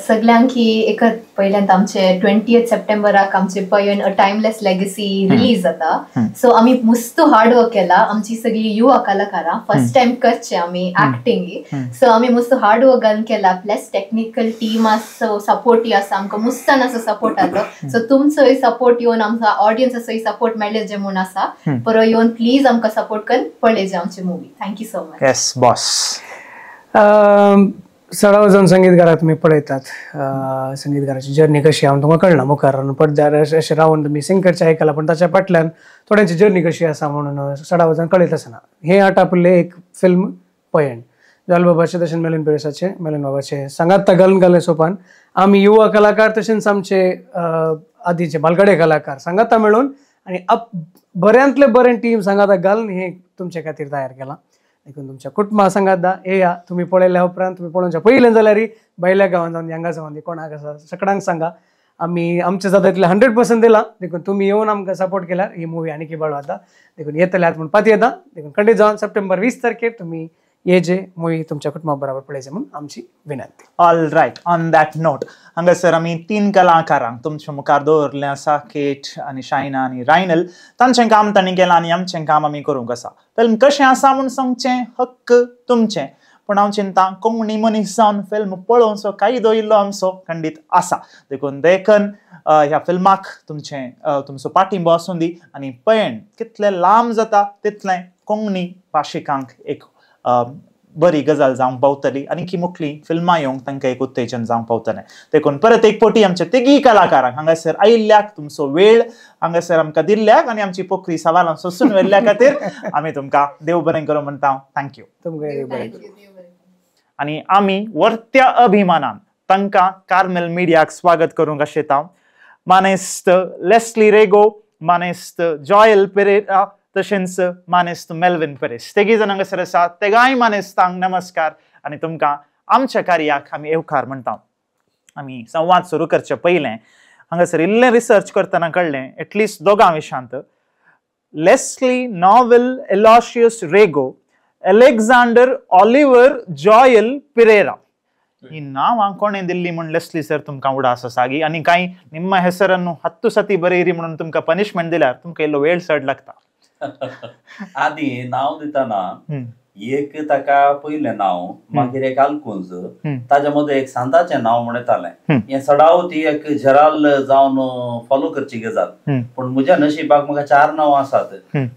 सगळ्यांक एकच पहिल्यांदा आमचे 20th सप्टेंबराक आमचे पयण अ टाइमलेस लेगसी रिलीज जाता. सो आमी मस्त हार्ड वर्क केला. आमची सगळी युवा कलाकारां फर्स्ट टाइम करचे आमी ऍक्टिंग. सो आमी मस्त हार्ड वर्क घालून केला. प्लस टेक्निकल टीम आसा सपोर्टी आसा आमकां मस्तान असो सपोर्ट आसलो. सो तुमचोय सपोर्ट येवन आमकां ऑडियन्साचोय सपोर्ट मेळ्ळे जे म्हूण आसा परत येवन प्लीज आमकां सपोर्ट करून पळयचे आमची movie. Thank you so much. Yes boss. सडाव जावन संगीतकाराक तुमी पळयतात. संगीतकाराची जर्नी कशी हांव तुमकां कळना मुखार पडद्यार अशें रावन तुमी सिंग करचे आयकलां पण ताच्या फाटल्यान थोड्यांची जर्नी कशी आसा म्हणून सडाव जावन कळयत आसना. हे आटापल्ले एक फिल्म पयण जाल बाबाचे तशेंच मेलन पेरेसाचे मेलन बाबाचे सांगात घालून घाले सोपान आमी युवा कलाकार तशेंच आमचे आदीचे बालगडे कलाकार सांगाता मेळून आनी बऱ्यांतले बरें टीम सांगाता घालून हे तुमचे खातीर तयार केलां. देखून तुमच्या कुटुंबा सांगात येया. तुम्ही पळयल्या उपरांत तुम्ही पळोवच्या पयलें जाल्यार भायल्या गांवांत जावन यंगा जावन कोणाक आसा सगळ्यांक सांगा. आमी आमचे जाता तितले 100% दिला. देखून तुम्ही येवन आमकां सपोर्ट केल्यार ही मूवी आनी बाळ वता. देखून येतल्यात म्हणून पात येता. देखून खंडीत जावन सप्टेंबर 20 तारखेर तुम्ही येजे मूवी तुमच्या कुटुंबा बरोबर पळयचे म्हणून आमची विनंती. All right. On that note हांगासर आमी 3 कलाकारांक तुमच्या मुखार दवरले आसा. केट आनी शायना आनी रायनल. तांचें काम तांणी केलां आनी आमचें काम आमी करूंक आसा. फिल्म कशें आसा म्हूण सांगचें हक्क तुमचें. पूण हांव चिंता कोंकणी मनीस जावन फिल्म पळोवचो कायदो इल्लो आमचो खंडीत आसा. देखून ह्या फिल्माक तुमचो पाठिंबो आसूं दी. आनी पयण कितलें लांब जाता तितलें कोंकणी भाशिकांक एक बरी गजाल जावंक पावतली आनी की मुखली फिल्मां येवंक तांकां एक उत्तेजन जावंक पावतलें. देखून परत एक फावटी आमच्या तिगूय कलाकारांक हांगासर आयिल्ल्याक तुमचो वेळ हांगासर आमकां दिल्ल्याक आनी आमची पोखरी सवालां सोंसून व्हेल्ल्या खातीर आमी तुमकां देव बरें करूं म्हणटा. थँक्यू. तुमकां आणि आम्ही वर्त्या अभिमानान तांकां कार्मेल मिडियाक स्वागत करूंक आशेता. मानेस्त लेस्ली रेगो, मानेस्त जॉयल पेरेरा, तशेंच मानेस्त मेल्विन पेरेस, तेगी जाण हांगासर आसा. तेगाय मानेस्तांक नमस्कार आणि तुमकां आमच्या कार्याक आमी येवकार म्हणटा. आमी संवाद सुरू करचे पयलें हांगासर इल्लें रिसर्च करतना कळ्ळें एटलिस्ट दोगां विशांत. लेस्ली नॉवेल एलॉशियस रेगो, अलेक्झांडर ऑलिव्हर जॉयल पेरेरा ಈ ನಾವ್ ಅನ್ಕೊಂಡೆ ದಿಲ್ಲಿ ಮುಂಡ್ ಲೆಸ್ಲಿ ಸರ್ ತುಮಕ ಉಡಾಸ ಸಾಗಿ आणि काही ನಿಮ್ಮ ಹೆಸರನ್ನು 10 ಸತಿ ಬರೆಯಿರಿ म्हणून तुमका पनिशमेंट दिल्यार तुमका इल्लो वेळ चड लागता. आधी नाव दिताना एक ताका पयलें नाव मागीर एक आल्कुंज ताच्या मदीं एक सांताचें नाव म्हणून येतालें. हें सडाव ती एक जराल जावन फॉलो करची गजाल. पूण म्हज्या नशिबाक म्हाका 4 नांव आसात.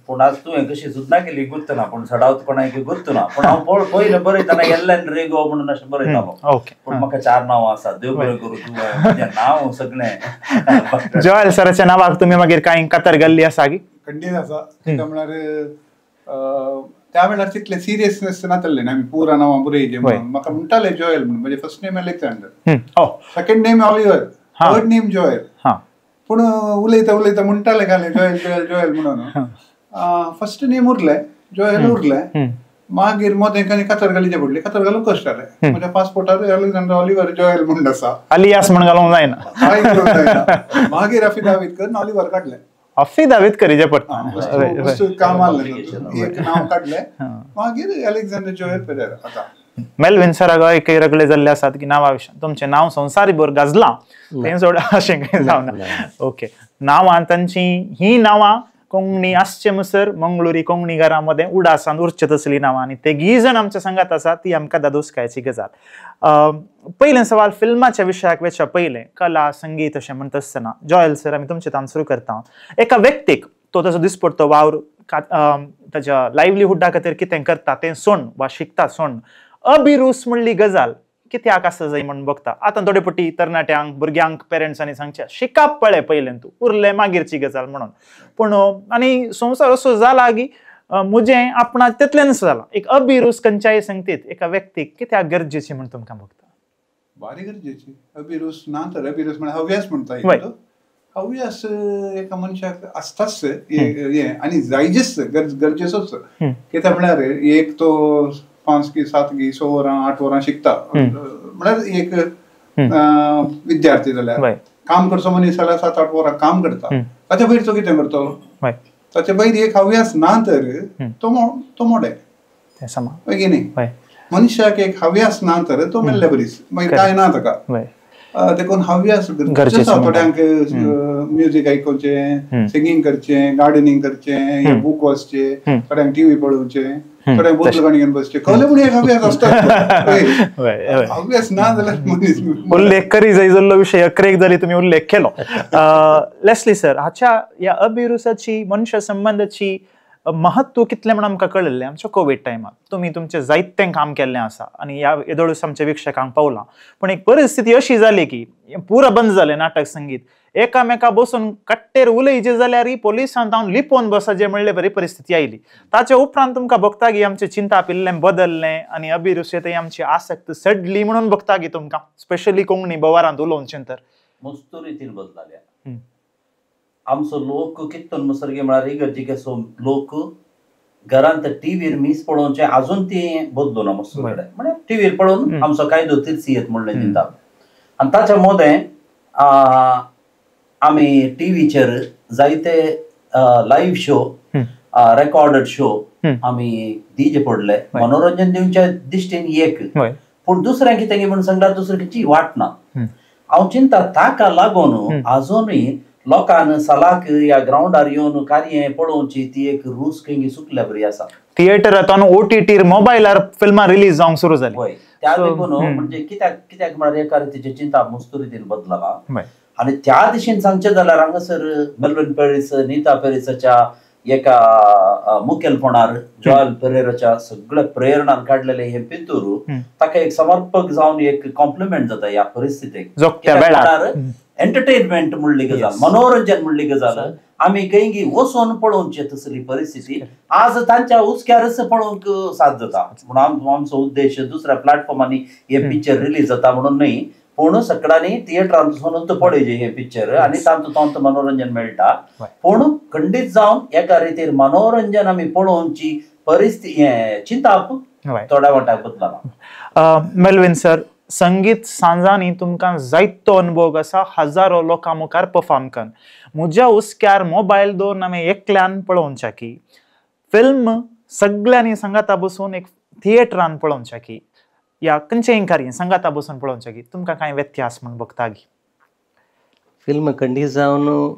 पूण आज तुवें कशी सुद्दां केली गुर्त ना, पूण सडाव कोणाक गुर्त ना. पूण हांव पयलें बरयताना एल्लेन रेगो म्हणून अशें बरयतालो. पूण म्हाका 4 नांव आसात. देव बरें करूं तुवें म्हजें नांव सगळें. जॉयल सराच्या नांवाक तुमी मागीर कांय कातर घाल्ली आसा गी? खंडीत आसा. ताका म्हळ्यार त्या वेळार तितले सिरियसनेस नातालें. आमी पुरा नांवां बरयलें म्हणून म्हाका म्हणटाले जॉयल म्हणून. म्हणजे first name Alexander, second name Oliver, third name Joel. पूण उलयता उलयता म्हणटाले घाले जॉयल जॉयल जॉयल म्हणून. फर्स्ट नेम उरले, जॉयल उरले. मागीर मोदें आनी कातर घालीचे पडले. कातर घालूंक कश्ट जालें. म्हज्या पासपोर्टार अलेक्झांडर ऑलिव्हर जॉयल म्हणून आसा. अलियास म्हण घालूंक जायना. मागीर अफिडावीत करून ऑलिव्हर काडलें. अफिडावीत करीचे पडटा. काम एक नाव काडलें. मागीर अलेक्झांडर जॉयल पेरेरा. आता मेल्विन सराक एकय रगडे जाल्ले आसात की नांवा विशयान तुमचें नांव संवसारी भर गाजलां तें सोड अशें कांय जावना. ओके, नांवां तांची ही नांवां कोंकणी आसचे मुसर मंगळुरी कोंकणी घरांमध्ये उडासान उरचेत असली नांवां आणि तेगी जण आमच्या संघात आसा ती आमकां दादोसकायची गजाल. पयलें सवाल फिल्माच्या विशयाक वेच्या पयलें कला संगीत अशें म्हणटा आसतना जॉयल सर आमी तुमचें सुरू करता. एका व्यक्तीक तो ताचो दिसपडतो वावर ताच्या लायव्हलीहुडा खातीर कितें करता तें सोड वा शिकता सोड अभिरूस म्हणली गजाल कित्याक आसा जाय म्हणून बघता. आतां थोडे पटी तरणाट्यांक भुरग्यांक पेरंट्सांनी सांगचे शिकाप पळय पयलें तूं उरलें मागीरची गजाल म्हणून. पूण आनी संवसार असो जाला की मुजें आपणा तितल्यानच जाला. एक अभिरूस खंयच्याय संगतीत एका व्यक्तीक कित्याक गरजेची म्हणून तुमकां बघता? भारी गरजेची. अभिरूस ना तर अभिरूस म्हणजे हव्यास म्हणटा. हव्यास एका मनशाक आसताच आनी जायजेच गरजेचोच. कित्याक म्हळ्यार एक तो 5 की 7 की 6 वरां 8 वरां शिकता म्हळ्यार एक विद्यार्थी जाल्यार काम करचो मनीस जाल्यार 7-8 वरां काम करता. ताच्या भायर तो कितें करतलो? ताच्या भायर एक हव्यास ना तर तो मोडे की न्ही. मनशाक एक हव्यास ना तर तो मेल्ले बरीच मागीर काय ना ताका. देखून हव्यास गरजेचो. थोड्यांक म्युझिक आयकुचें, सिंगींग करचें, गार्डनिंग करचें, बूक वाचचे, थोड्यांक टीव्ही पळोवचे, थोड्यांक बोतल गाणी घेवन बसचे. कळ्ळें पूण एक हव्यास आसता. हव्यास ना जाल्यार मनीस उल्लेख करी जाय जाल्लो विशय अकरेक जाली तुमी उल्लेख केलो. लेस्ली सर, हाच्या ह्या अभिरुसाची मनुष्य संबंधाची महत्व कितलें म्हणून आमकां कळिल्लें आमच्या कोविड टायमार. तुमी तुमचें जायतें काम केल्लें आसा आनी ह्या येदोळूस आमच्या विक्षकांक पावलां. पूण एक परिस्थिती अशी जाली की पुरो बंद जालें नाटक संगीत. एकामेका बसून कट्टेर उलयचे जाल्यार पोलिसांत हांव लिपोवन बसचे म्हणले बरी परिस्थिती आयली. ताच्या उपरांत तुमकां बघता की आमचें चिंता पिल्लें बदललें आनी अभिरुसेंतय आमची आसक्त सडली म्हणून बघता की तुमकां स्पेशली कोंकणी बोवारांत उलोवचें तर मस्तुरीतील बदलाल्या. आमचो लोक कितून मुसर्गे म्हळ्यार इगर्जेचो लोक घरांत टीव्हीर मीस पळोवचें अजून ती बदलूना मस्तूर कडेन. म्हळ्यार टीव्हीर पळोवन आमचो कायदो तिरसी येत म्हणलें दिता. आनी ताच्या मोदें आमी टीव्हीचेर जायते लायव्ह शो, रेकॉर्डेड शो आमी दिवचे पडले. मनोरंजन दिवच्या दिश्टीन एक, पूण दुसऱ्यांक कितें म्हणून सांगल्यार दुसरें खंयची वाट ना. हांव चिंता ताका लागून अजूनय लोकांन सलाक ह्या ग्राउंडार येवन कार्य पळोवची ती एक रूस खंय सुटल्या बरी आसा. थिएटरांत ओटीटीर मोबायलार फिल्मां रिलीज जावंक सुरू जाली. हय, त्या देखून म्हणजे कित्याक म्हळ्यार एका रितीची चिंता मस्तुरीतीन बदलला. आनी त्या दिशेन सांगचें जाल्यार हांगासर मेल्विन पेरीस, नीता पेरीसाच्या एका मुखेलपणान जॉयल पेरेराच्या सगळ्या प्रेरणान काडलेले हे पितूर ताका एक समर्पक जावन एक कॉम्प्लिमेंट जाता ह्या परिस्थितीक. एंटरटेनमेंट म्हणली गजाल, मनोरंजन म्हणली गजाल आम्ही काही वचोन पळोवचे तसली परिस्थिती आज तांच्या उस्क्यारच पळोवंक साथ जाता. म्हणून आमचो उद्देश दुसऱ्या प्लॅटफॉर्मांनी हे पिक्चर रिलीज जाता म्हणून नाही, पूण सगळ्यांनी थिएटरांत वचून पळयचे हे पिक्चर आणि तांतून मनोरंजन मेळटा. पूण खंडीत जावन एका रितीर मनोरंजन आम्ही पळोवची परिस्थिती चिंता थोड्या वाटाक बदलना. मेल्विन सर, संगीत सांजांनी तुमकां जायतो अनुभव आसा, हजारो लोकां मुखार परफॉर्म करून. म्हज्या हुस्क्यार मोबायल दवरून आमी एकल्यान पळोवच्या की फिल्म सगळ्यांनी संगाता बसून एक थिएटरान पळोवच्या की या खंयचेय कार्य संगाता बसून पळोवच्या की तुमकां कांय व्यत्यास म्हण बघता की? फिल्म खंडीत जावन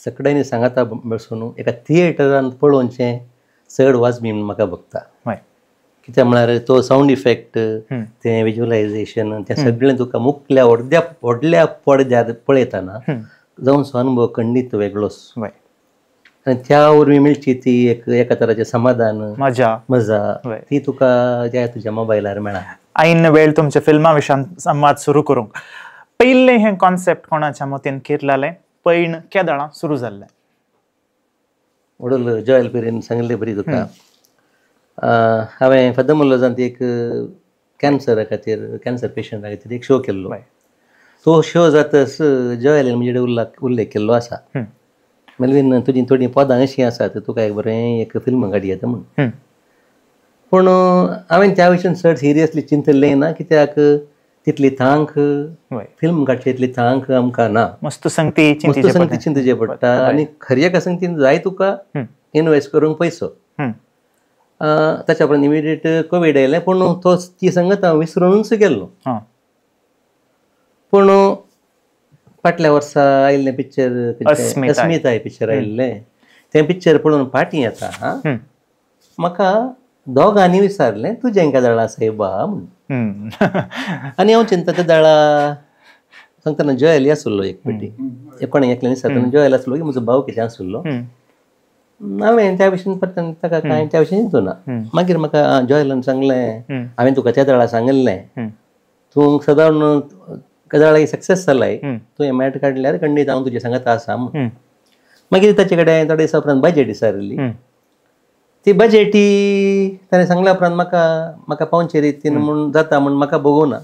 सगळ्यांनी सांगाता बसून एका थिएटरान पळोवचें चड वाजवी म्हण म्हाका बघता. कित्याक म्हळ्यार तो साऊंड इफेक्ट, तें विज्युअलायझेशन, तें सगळें तुका मुखल्या व्हडल्या पडद्यार पळयतना जावनचो अनुभव खंडीत वेगळोच. आनी त्या वरवीं मेळची ती एका तराचें समाधान, मजा ती तुका तुज्या मोबायलार मेळना. ऐन वेळ तुमच्या फिल्मा विशयान संवाद सुरू करूंक पयलें हें कॉन्सेप्ट कोणाच्या मतीन केरलेलें, पैण केदळां सुरू जाल्लें? वडोल जॉयल पेरीन सांगलें बरी तुका. हांवें फदमुल्लाजांत एक कॅन्सरा खातीर, कॅन्सर पेशंटा खातीर एक शो केल्लो. तो शो जातच जॉयलेन म्हणजे उल्लेख केल्लो आसा, मेल्विन तुजी थोडीं पदां अशीं आसात तुका एक बरें एक फिल्म काडी येता म्हूण. पूण हांवें त्या विशयान चड सिरियसली चिंतलें ना, कित्याक तितली थांक फिल्म काडची तितली थांक आमकां ना. मस्त संगती चिंतचें पडटा आनी खरी एका संगतीन जाय तुका इनवेस्ट करूंक पयसो. ताच्या उपरांत इमिडिएट कोवीड आयलें, पूण ती संगत हांव विसरूनच गेल्लो. पूण फाटल्या वर्सा आयिल्लें पिक्चर अस्मिताय पिक्चर आयिल्लें, तें पिक्चर पळोवन फाटीं येता म्हाका दोगांनी विचारलें तुजें केदळां सायबा म्हूण. आनी हांव चिंता त्या दळा सांगतना जॉयल आसलो एक पेटी कोणें एकल्यान विचारतना जॉयल आसलो की म्हजो भाव कितें आसलो. हांवें त्या विशयान परत ताका कांय त्या विशयान चिंतूना. मागीर म्हाका जॉयलान सांगलें हांवें तुका त्या दळा सांगलें तूं सदां केदळा सक्सेस जालाय, तूं हें मॅट काडल्यार खंडीत हांव तुजे सांगता आसा म्हूण. मागीर ताचे कडेन थोडे दिसा उपरांत बजेट विचारली. ती बजेटी ताणें सांगल्या उपरांत म्हाका पावचे रितीन म्हूण जाता म्हूण म्हाका बगोवना.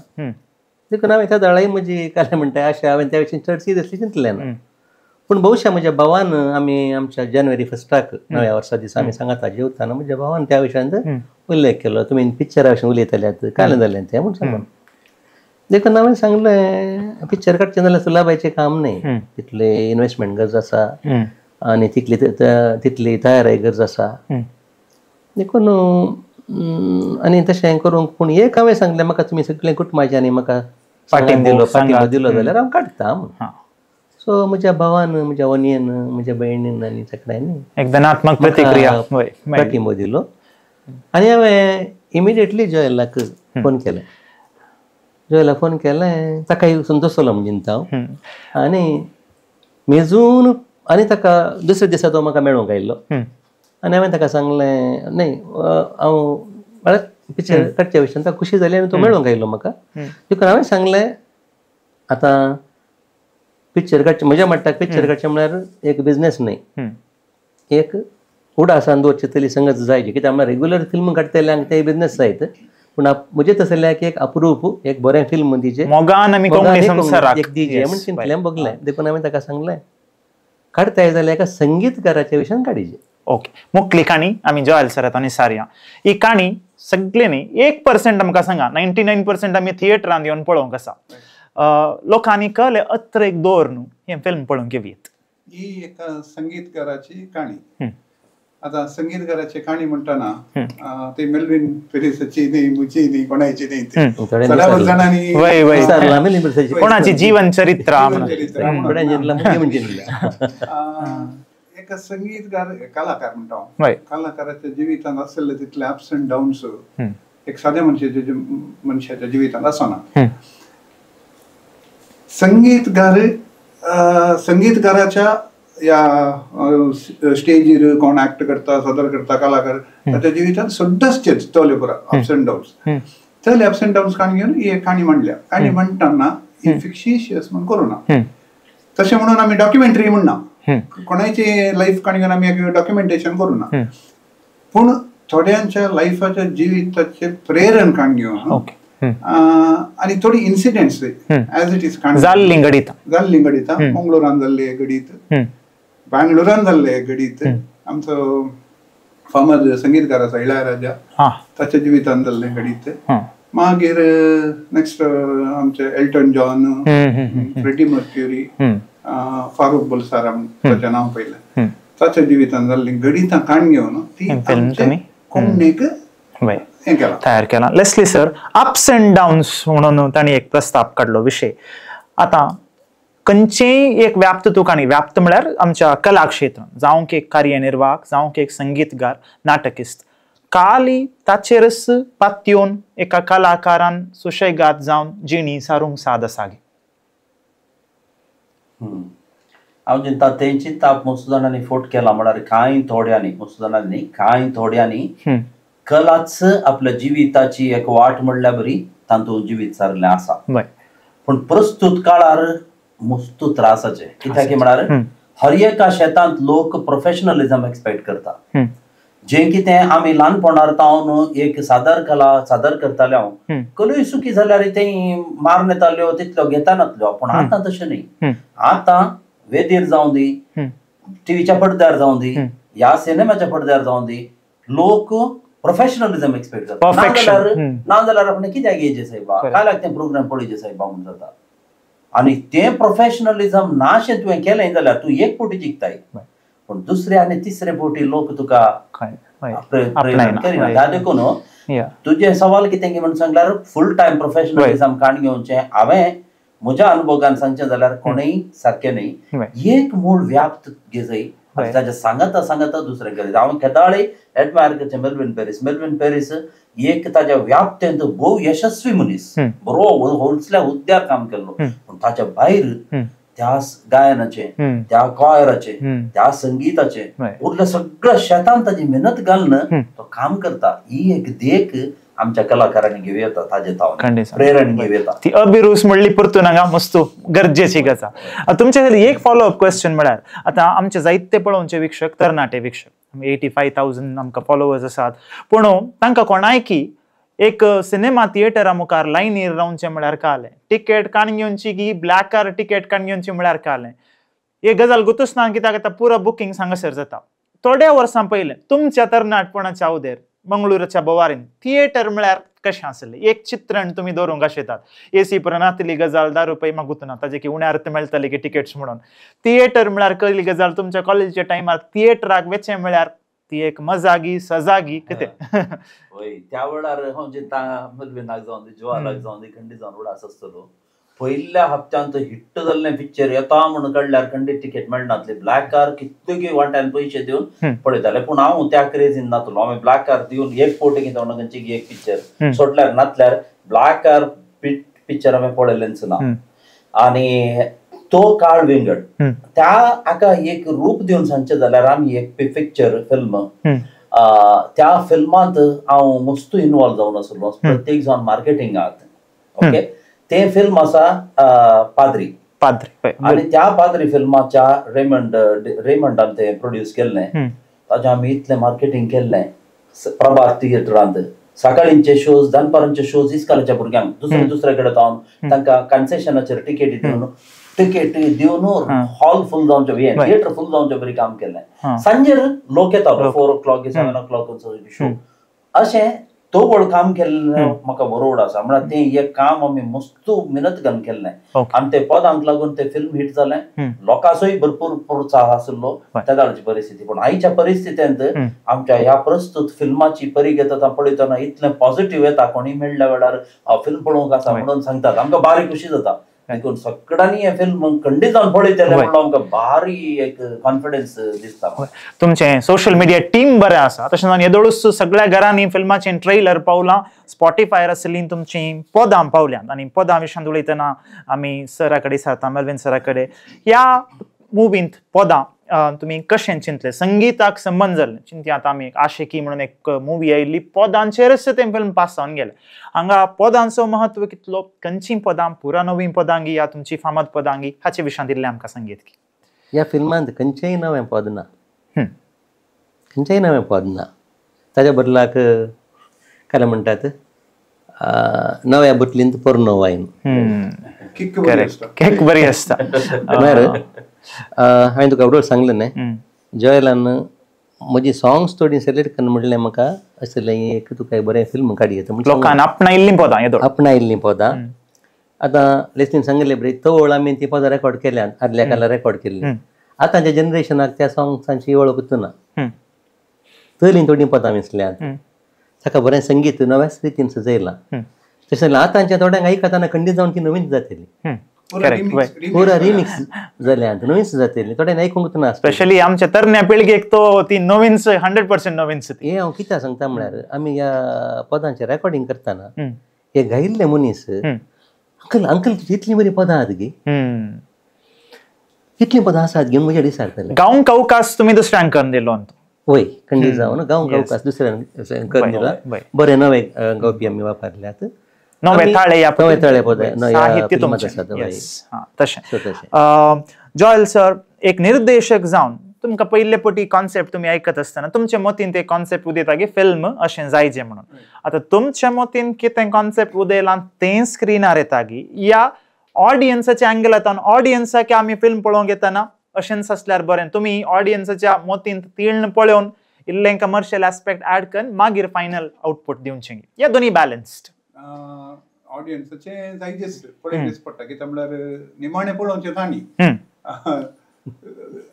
देखून हांवें त्या दळाय म्हजी काले म्हणटा अशें हांवें त्या विशयान चड सिरियसली चिंतलें ना. पूण भोवशा म्हज्या भावान आमी आमच्या जानेवारी 1 नव्या वर्सा दिसा आमी सांगाता जेवताना म्हज्या भावान त्या विशयान उल्लेख केलो, तुमी पिक्चरा विशयी उलयताल्यात कालें जालें तें म्हूण सांगून. देखून हांवें सांगलें पिक्चर काडचें जाल्यार सुलाबाचें काम न्ही, तितले इन्वेस्टमेंट गरज आसा आनी तितली तयारी गरज आसा. देखून आनी तशें करूंक पूण एक हांवें सांगलें म्हाका तुमी सगळें कुटुंबाचें आनी म्हाका पाठिंबो दिलो जाल्यार हांव काडटा म्हूण. सो म्हज्या भावान, म्हज्या वनियन, म्हज्या भयणीन आनी सगळ्यांनी एक धनात्मक प्रतिक्रिया पाठिंबो दिलो. आनी हांवें इमिडिएटली जॉयलाक फोन केलें. जॉयलाक फोन केलें, ताकाय संतोषलो म्हणजे हांव. आनी मेजून आनी ताका दुसऱ्या दिसा तो म्हाका मेळूंक आयिल्लो. आनी हांवें ताका सांगलें न्हय हांव म्हळ्यार पिक्चर काडच्या विशयान ताका खुशी जाली आनी तो मेळूंक आयिल्लो म्हाका. देखून हांवें सांगलें आतां पिक्चर काडचें म्हज्या मट्टाक पिक्चर काडचें म्हळ्यार एक बिजनेस न्हय, एक उडासान दवरची तरी संगत जायची. कित्याक म्हळ्यार रेग्युलर फिल्म काडटल्यांक ते बिजनेस जायत, पूण म्हजे तसल्याक एक अप्रूप एक बरें फिल्म दिजें म्हूण चिंतलें बगलें. देखून हांवें ताका सांगलें काडताय जाल्यार एका संगीतकाराच्या विशयान काडीचें. ओके, मुख्य काणी आमी जॉयल सर येता सारया. ही काणी सगळ्यांनी 1% आमकां सांगा, 99% आमी थिएटरांत येवन पळोवंक आसा. लोकांनी कळलें अत्र एक दवर न्हू हें फिल्म पळोवंक येवीत. ही एका संगीतकाराची काणी. आता संगीतकाराची काणी म्हणटाना ते मेल्विन पेरेसाची न्ही, मुची न्ही, कोणाची न्ही, कोणाची जीवन चरित्र. एका संगीतकार कलाकार म्हणटा कलाकाराच्या जिवितांत आसले तितले अप्स अँड डाऊन्स एक साध्या मनशाच्या जिवितांत आसना. संगीतकाराच्या या स्टेजीर कोण ऍक्ट करता, सादर करता कलाकार ताच्या जिवितांत सद्दांच चले पुरा अप्स अँड डाऊन्स. चले अप्स अँड डाऊन्स काणी घेवन ही एक काणी म्हणल्या. काणी म्हणटाना ही फिक्शिशियस म्हण करूना. तशें म्हणून आमी डॉक्युमेंटरी म्हणना, कोणाची लायफ काणयो आमी एक डॉक्युमेंटेशन करूना, पूण थोड्यांच्या लायफाच्या जिविताचे प्रेरण काणयो आनी थोडी इन्सिडेंट्स एज इट इज जाल्ली घडीत मंगळुरान जाल्ले घडीत, बँगलोरान जाल्ले घडीत, आमचो फामाद संगीतकार आसा इळयाराजा ताच्या जिवितान जाल्ले घडीत, मागीर नेक्स्ट आमचे Elton John, Freddie Mercury, Farrokh बुलसाराम ताचें नांव पयलें, ताच्या जिवितान जाल्ली घडीत काणयो ती कोंकणीक तयार केला. Leslie sir, ups and downs म्हणून ताणी एक प्रस्ताव काढलो विषय. आता खंयचेय एक व्याप्त तुकाणी, व्याप्त म्हळ्यार आमच्या कला क्षेत्रांत, जावं एक कार्यनिर्वाहक, जावं एक संगीतकार, नाटकिस्त, काली ताचेरच पातयेवन एका कलाकारान सुशेगाद जावन जिणी सारूंक साद आसागे. हांव चिंता तेंची ताप मस्त जाणांनी फोट केला, म्हळ्यार कांय थोड्यांनी, मस्त जाणांनी कांय थोड्यांनी कलाच आपल्या जिविताची एक वाट म्हणल्यार बरी तातूंत जिवीत सारलें आसा. पूण प्रस्तुत काळार मस्त त्रासाचे, कित्याक म्हळ्यार हर एका शेतांत लोक प्रोफेशनलिझम एक्सपेक्ट करता. जे कितें आमी ल्हानपणार तावन एक सादर कला सादर करताले, हांव कलूय सुखी जाल्यार ते मारून येताल्यो तितल्यो घेता नातल्यो. पूण आतां तशें न्ही. आतां वेदीर जावं दी, टीव्हीच्या पडद्यार जावं दी, ह्या सिनेमाच्या पडद्यार जावं दी, लोक प्रोफेशनलिझम एक्सपेक्ट करतात. नाजाल्यार आपण कित्याक येजे साहेबा, काय लागते प्रोग्राम पळयचे साहेबा म्हणून जाता. आनी तें प्रोफेशनलिझम नाशें तुवें केलें जाल्यार तूं एक फावटी जिखताय, पूण दुसरे आनी तिसरे फावटी लोक तुका करिना. देखून तुजे सवाल कितें म्हणून सांगल्यार फूल टायम प्रोफेशनलिझम काण घेवचें. हांवें म्हज्या अनुभवान सांगचें जाल्यार कोणेय सारकें न्ही. एक मूळ व्याप्त घे जाय, ताच्या सांगता दुसरें करीत. हांव केदाळे एडमायर करचें मेल्विन पॅरीस एक ताच्या व्याप्तेंत भोव यशस्वी मनीस, बरो व्हडल्या हुद्द्यार काम केल्लो. पूण ताच्या भायर त्या गायनाचे, त्या कॉयराचे, त्या संगीताचे उरल्या सगळ्या शेतांत ताची मेहनत घालून तो काम करता. ही एक देख आमच्या कलाकारांनी घेऊं येता, ताजे प्रेरण घेऊं येता. ती अभिरुच म्हणली परतून हांगा मस्त गरजेची गजाल. तुमचे एक फॉलोअप क्वेश्चन म्हळ्यार आता आमचे जायते पळोवचे वीक्षक तरणाटे वीक्षक, 85,000 आमकां फॉलोवर्स आसात, पूण तांकां कोणायकी एक सिनेमा थिएटरा मुखार लायनीर रावचें म्हळ्यार कालें, टिकेट काणग्योंची की ब्लॅकार टिकेट काणग्योंची म्हळ्यार कालें. हे गजाल गुतूच ना, कित्याक आतां पुरो बुकींग हांगासर जाता. थोड्या वर्सां पयलें तुमच्या तरणाटपणाच्या अवधेर मंगळुराच्या बोवारीन थिएटर म्हळ्यार कशें आसलें, एक चित्रण तुमी दवरूंक आशेतात. एसी प्रणातली गजाल 10 रुपये मागूत ना, ताजे की उण्या अर्थ मेळटले की टिकेट्स म्हणून. थिएटर म्हळ्यार कहली गजाल, तुमच्या कॉलेजच्या टायमार थिएटराक वेचें म्हळ्यार ती एक मजागी सजागी कितें. त्या वेळार हांव चिंता मल्विनाक जावं दी, ज्वालाक जावं दी, खंडी जावन उडास आसतलो. पहिल्या हप्त्यांत हिट्ट जाल्लें पिक्चर येता म्हणून काडल्यार खंडीत तिकेट मेळनातली. ब्लॅक कार कितल्यो वाट्यान पयशे दिवन पळयताले, पूण हांव त्या क्रेजीन नातलो. हांवें ब्लॅक कार दिवन एक फावटी घेता खंयची एक पिक्चर सोडल्यार नातल्यार ब्लॅक कार पिक्चर हांवें पळयलेंच ना. आनी तो काळ विंगड त्या हाका एक रूप दिवन सांगचें जाल्यार आमी एक पिक्चर फिल्म, त्या फिल्मांत हांव मस्त इन्वॉल्व जावन आसलो, प्रत्येक जावन मार्केटिंगांत. ओके, ते फिल्म आसा पाद्री. आनी त्या पाद्री फिल्माच्या रेमंडान ते प्रोड्यूस केल्लें, ताचें आमी इतलें मार्केटिंग केल्लें प्रभात थिएटरांत. सकाळींचे शोज, दनपारांचे शोज इस्कालाच्या भुरग्यांक दुसरे कडेन जावन तांकां कन्सेशनाचेर टिकेट दिवन हॉल फुल जावचे, थिएटर फुल जावचे बरी काम केल्लें. सांजेर लोक येतालो 4 o'clock 7 o'clock शो. अशें तो व्हड काम केल्लें म्हाका बरोवड आसा. म्हळ्यार तें एक काम आमी मस्त मेहनत घालून केल्लें आनी ते पदांक लागून तें फिल्म हिट जालें. लोकांचोय भरपूर प्रोत्साह आसलो त्या काळाची परिस्थिती. पूण आयच्या परिस्थितींत आमच्या ह्या प्रस्तुत फिल्माची परी घेता पळयतना इतलें पॉझिटिव्ह येता. कोणी मेळ्ळ्या वेळार फिल्म पळोवंक आसा म्हणून सांगतात, आमकां बारी खुशी जाता. देखून सगळ्यांनी हे फिल्म खंडीत जावन पळयतले म्हणून आमकां भारी एक कॉन्फिडन्स दिसता. तुमचे सोशल मिडिया टीम बरें आसा, तशेंच येदोळूच सगळ्या घरांनी फिल्माचें ट्रेलर पावलां, स्पॉटिफायर आसलीं तुमचीं पदां पावल्यांत. आनी पदां विशयान उलयतना आमी सरा कडेन सरता, मेल्विन सरा कडेन. ह्या मुवींत पदां तुम्ही कशें चिंतले, संगीताक संबंध जाल्ले चिंती. आतां आमी आशिकी म्हणून एक मुवी आयिल्ली, पदांचेरच तें फिल्म पास जावन गेलें. हांगा पदांचो महत्व कितलो, खंयचीं पदां, पुरानवी पदांगी या तुमची फामाद पदांगी, हाचे विशयां दिल्लें आमकां संगीत. ह्या फिल्मांत खंयचेंय नवें पद ना, खंयचेंय नवें पद ना. ताच्या बदलाक काय म्हणटात, नव्या बुटलींत पोरनो वायन. किक बरी आसता. हांवें तुका बरोबर सांगलें न्ही, जॉयलान म्हजी सॉंग्स थोडी सिलेक्ट करन म्हटलें म्हाका आसलें एक तुका बरें फिल्म काडी येता, लोकांन आपणायिल्लीं पदां. आतां लेस्लीन सांगलें बरें, तवळ आमी ती पदां रेकॉर्ड केल्यात, आदल्या काळार रेकॉर्ड केल्ली. आतांच्या जनरेशनाक त्या सॉंग्सांची वळख ना. तयलीं थोडीं पदां मिसल्यात, ताका बरें संगीत नव्याच रितीन सजयलां. तशें जाल्यार आतांच्या थोड्यांक आयकताना खंडीत जावन ती नवीन जातली, पुरा रिमिक्स जाल्यात, नवीनच जातली. थोड्यांक आयकूंक ना, स्पेशली आमच्या तरण्या पिळगेक तो ती नवीनच 100% नवीनच. हे हांव कित्याक सांगता म्हळ्यार, आमी ह्या पदांचें रेकॉर्डिंग करतना हे गायिल्ले मनीस, अंकल इतली बरी पदां आहात गे, इतली पदां आसात घेवन म्हज्या दिसारतले. गांवक अवकाश तुमी दुसऱ्यांक करून दिलो. वय खंडीत जावन गांवक अवकाश दुसऱ्यांक करून दिला. बरे नवे गावपी आमी वापरल्यात, नवे ताळे जॉयल सर, एक निर्देशक जावन तुमकां पयले पटी कॉन्सेप्ट तुमी आयकत आसतना तुमच्या मतीन ते कॉन्सेप्ट उदेता की फिल्म अशें जायचें म्हणून. आतां तुमच्या मतीन कितें कॉन्सेप्ट उदेलां तें स्क्रिनार येता गी, या ऑडियन्साच्या अँगलांतल्यान ऑडियन्साक आमी फिल्म पळोवंक येतना अशेंच आसल्यार बरें, तुमी ऑडियन्साच्या मतीन तीळण पळोवन इल्लें कमर्शियल एस्पेक्ट ऍड करून मागीर फायनल आउटपुट दिवचें, या दोनी बॅलन्स्ड. ऑडियन्साचें जायचेच पळयचेच पडटा, कित्याक म्हळ्यार निमाणें पळोवचें तांणी.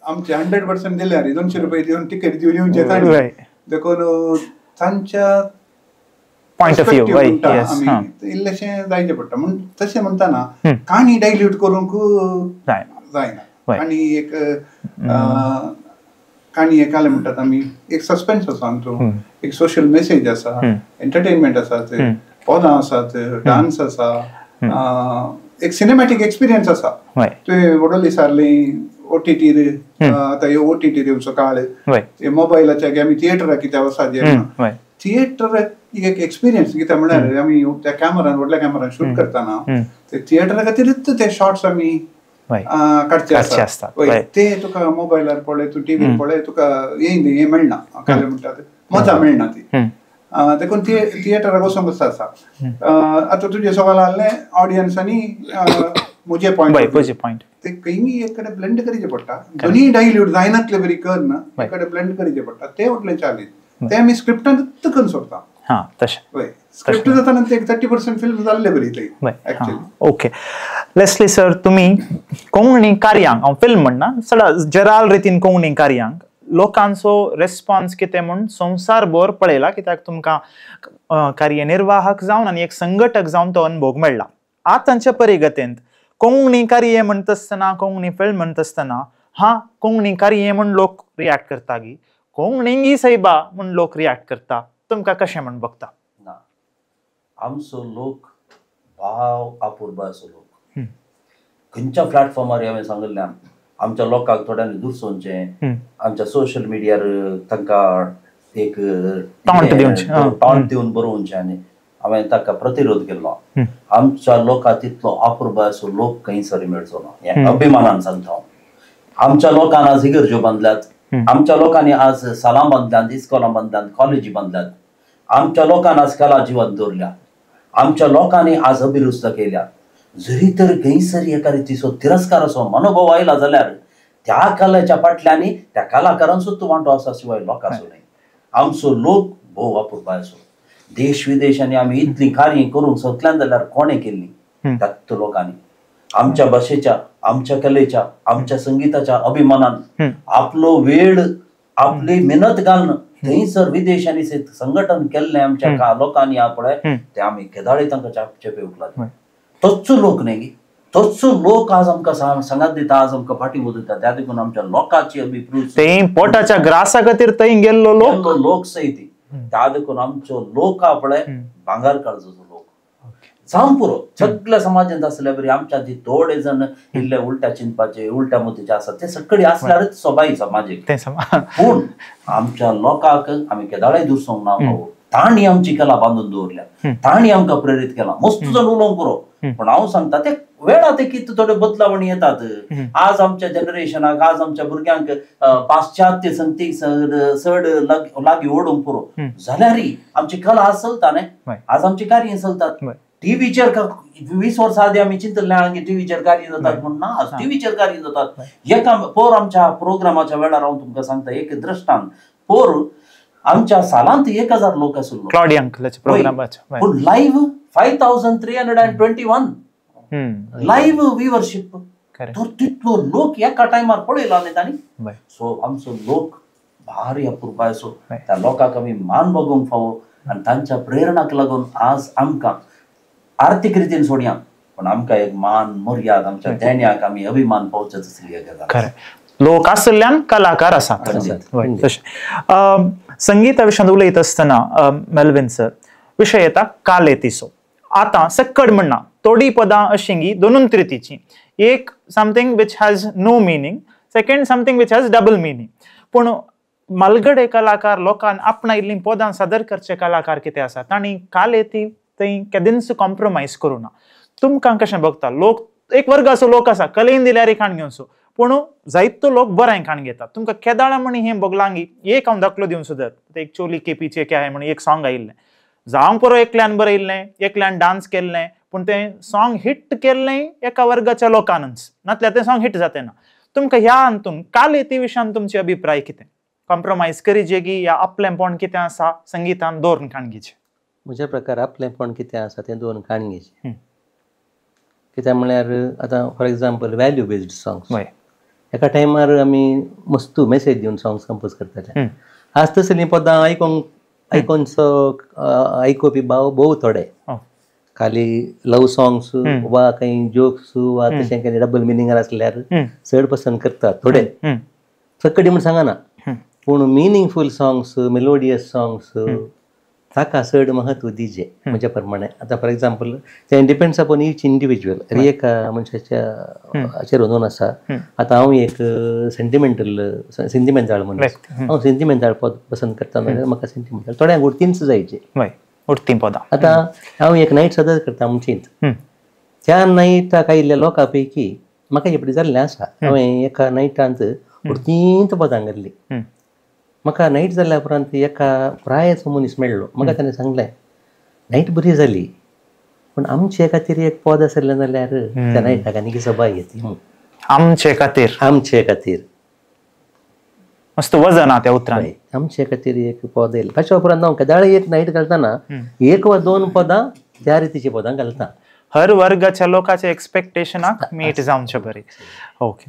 आमचे 100% दिल्यार 200 रुपया दिवन तिकेट दिवन येवचें तांणी, देखून तांच्या पॉयंट ऑफ व्यू इल्लेशें जायचें पडटा. म्हण तशें म्हणटाना काणी डायल्यूट करूंक जायना. काणी एक जालें म्हणटात आमी, एक सस्पेन्स आसा आमचो, एक सोशल मेसेज आसा, एंटरटेनमेंट आसा, पदां आसात, डान्स आसा, एक सिनेमॅटीक एक्सपिरियन्स आसा. तुवें वडोली सारलीं OTT आतां ह्यो OTT येवचो काळ, मोबायलाच्या आमी थिएटराक कित्याक वचत जेन्ना थिएटर एक एक्सपिरियन्स, कित्याक म्हळ्यार आमी त्या कॅमेरान व्हडल्या कॅमेरान शूट करतना ते थिएटरा खातीरच ते शॉट्स आमी काडचे आसता. ते तुका मोबायलार पळय, तूं टीव्हीर पळय, तुका हे मेळना, काय म्हणटात मजा मेळना ती. देखून थिएटराक वचोंक आसा. आतां तुजें सवाल आहलें ऑडियन्सांनी म्हजे पॉयंट, ते खंयी एक कडेन ब्लेंड करचें पडटा, दोनी डायल्यूट जायनातले बरी करना, एक कडेन ब्लेंड करचें पडटा. ते व्हडलें चॅलेंज, ते आमी स्क्रिप्टांत करून सोडटा. स्क्रिप्ट जाताना ते 30% फिल्म जाल्ले बरी एक्चुअली. ओके लेस्ली सर, तुमी कोंकणी कार्यांक, हांव फिल्म म्हणना सडा जराल रितीन कोंकणी कार्यांक लोकांचो रेस्पॉन्स कितें म्हूण संवसारभर पळयला, कित्याक तुमकां कार्यनिर्वाहक जावन आनी एक संघटक जावन तो अनुभव मेळ्ळा. आतांच्या परिगतेंत कोंकणी कार्य म्हणटा आसतना, कोंकणी फिल्म म्हणटा आसतना कोंकणी कार्य म्हूण लोक रिएक्ट करता गी, कोंकणींगी सैबा म्हूण लोक रिएक्ट करता, तुमकां कशें म्हूण बघता? आमचो लोक भाव आपुरबाचो लोक, खंयच्या प्लॅटफॉर्मार हांवें सांगलें आमच्या लोकांक थोड्यांनी दुसोवचें, आमच्या सोशल मिडियार तांकां एक टॉन्ट दिवन बरोवचें, आनी हांवें ताका प्रतिरोध केल्लो. आमच्या लोकां तितलो आपुरबाचो लोक खंयसर मेळचो ना, हें अभिमानान सांगता हांव. आमच्या लोकांन आज इगर्ज्यो बांदल्यात, आमच्या लोकांनी आज सालां बांदल्यात, इस्कॉलां बांदल्यात, कॉलेजी बांदल्यात, आमच्या लोकांन आज कला जिवंत दवरल्या, आमच्या लोकांनी आज अभिरुच केल्या. जरी तर खंयसर एका रितीचो तिरस्कार असो मनोभाव आयला जाल्यार त्या कलेच्या फाटल्यानी त्या कलाकारांचो तूं वांटो आसा, शिवाय लोकांचो न्हय. आमचो लोक भोव आपुरबाचो. देश विदेशांनी आमी इतली कार्य करूंक सोदल्यान जाल्यार कोणें केल्ली? त्यात लोकांनी आमच्या भाशेच्या, आमच्या कलेच्या, आमच्या संगीताच्या अभिमानान आपलो वेळ, आपली मेहनत घालून थंयसर विदेशांनी संघटन केल्लें आमच्या लोकांनी पळय, ते आमी केदाळे तांकां चेपे उखलात. तोच लोक न्ही, तोच लोक आज आमकां सांगात दिता, आज आमकां फाटी उदयता. त्या देखून आमच्या लोकांची अभिप्राय पोटाच्या ग्रासा खातीर थंय गेल्लो लोक सैती, त्या देखून आमचो लोक पळय भांगार काळजाचो लोक. जावं पुरो सगळ्या समाजांत असल्या बरी आमच्या ती थोडे जण इल्ले उलट्या चिंतपाचे उलट्या मोतीचे आसात ते सगळे असल्यारच सोबाई समाजीक पूण आमच्या लोकांक आमी केदाळाय दुसोंक ना भाऊ ताणी आमची कला बांधून दवरल्या ताणी आमकां प्रेरीत केला मस्त जण उलोवंक पुरो पण हांव सांगता ते वेळा ते कितें थोडे बदलावणी येतात आज आमच्या जनरेशनाक आज आमच्या भुरग्यांक पाश्चात्य संगतीक चड लागीं ओडूंक पुरो जाल्यार आमची कला आज चलता न्ही आज आमची कार्य चलतात टीव्हीचेर 20 वर्सां आदी आमी चिंतलें की टीव्हीचेर कार्य जातात म्हण ना आज टीव्हीचेर कार्य जातात एका पोर आमच्या प्रोग्रामाच्या वेळार हांव तुमकां सांगता एक दृश्टांत पोर आमच्या सालांत 1000 लोक आसलो क्लॉडिया अंकलाच्या प्रोग्रामाच्या पूण लाईव्ह 5321 लाईव्ह व्ह्यूअरशिप तर तितलो लोक एका टायमार पळयलो न्ही तांणी सो आमचो लोक भारी अपूर्व आसो त्या लोकांक आमी मान बगोवंक फावो आनी तांच्या प्रेरणाक लागून आज आमकां आर्थीक रितीन सोडया पण आमकां एक मान मर्याद आमच्या देण्याक आमी अभिमान पावचेच असली गजाल लोक आसल्यान कलाकार आसात संगीता विशयान उलयत आसतना मेल्विन सर विषय येता कालेतीचो आता सक्कड म्हणना थोडी पदां अशीं की दोनूय तरेची एक something which has no meaning second something which has double meaning पूण मालगडे कलाकार लोकांन आपणायिल्लीं पदां सादर करचे कलाकार कितें आसा तांणी कालेती थंय केदींच कॉम्प्रोमायज करूं ना तुमकां कशें भोगता लोक एक वर्ग असो लोक आसा कलेन दिल्यार एक खाण घेवचो पूण जायतो लोक बरें खाण घेतात तुमकां केदाळा म्हणी हें बोगलांगी एक हांव दाखलो दिवं सुद्दां एक चोली के पीछे क्या है म्हणी एक सॉंग आयिल्लें जावं पुरो एकल्यान बरयल्लें एकल्यान डान्स केल्लें पूण तें सॉंग हिट केल्लें एका वर्गाच्या लोकांनच नातल्यार तें सॉंग हिट जातें ना तुमकां ह्या हातून कालेती विशयान तुमचे अभिप्राय कितें कॉम्प्रोमायज करीचे की या आपलेंपण कितें आसा संगीतान दवरून खाणगीचें म्हज्या प्रकार आपलेंपण कितें आसा तें दवरून खाणगीचें कित्याक म्हळ्यार आतां for example value based songs एका टायमार आमी मस्तू मेसेज दिवन सॉंग्स कंपोज करताले आज तसलीं पदां आयकोवपी भोव थोडे खाली लव सॉंग्स वा काही जोक्स वा तशें काही डबल मिनिंगार आसल्यार चड पसंद करतात थोडे सकडी म्हण सांगना पूण मिनिंगफूल सॉंग्स मेलोडियस सॉंग्स ताका चड महत्व दिजे म्हज्या प्रमाणे आतां फॉर एग्जाम्पल तें डिपेंड्स अपॉन ईच इंडिविज्युअल एका मनशाच्या हाचेर वचून आसा आतां हांव एक सेंटिमेंटल मनीस हांव सेंटिमेंटल पद पसंद करता जाल्यार म्हाका सेंटिमेंटल थोड्यांक उडतींच जायचे उडतीं पदां आतां हांव एक नायट सादर करता आमचींत त्या नायटाक आयिल्ल्या लोकां पैकी म्हाका एपडी जाल्लें आसा हांवें एका नायटांत उडतींच पदां घातलीं म्हाका नायट जाल्ल्या उपरांत एका प्रायाचो मनीस मेळ्ळो म्हाका ताणें सांगलें नायट बरी जाली पूण आमचे खातीर एक पद आसलें जाल्यार त्या नायटाक आनी सबाय येती आमचे खातीर मस्त वजन आहा त्या उतरान आमचे खातीर एक पद येयलें ताच्या उपरांत हांव केदाळे एक नायट घालतना 1 वा 2 पदां त्या रितीची पदां घालता हर वर्गाच्या लोकांच्या एक्सपेक्टेशनाक मीट जावचें बरें ओके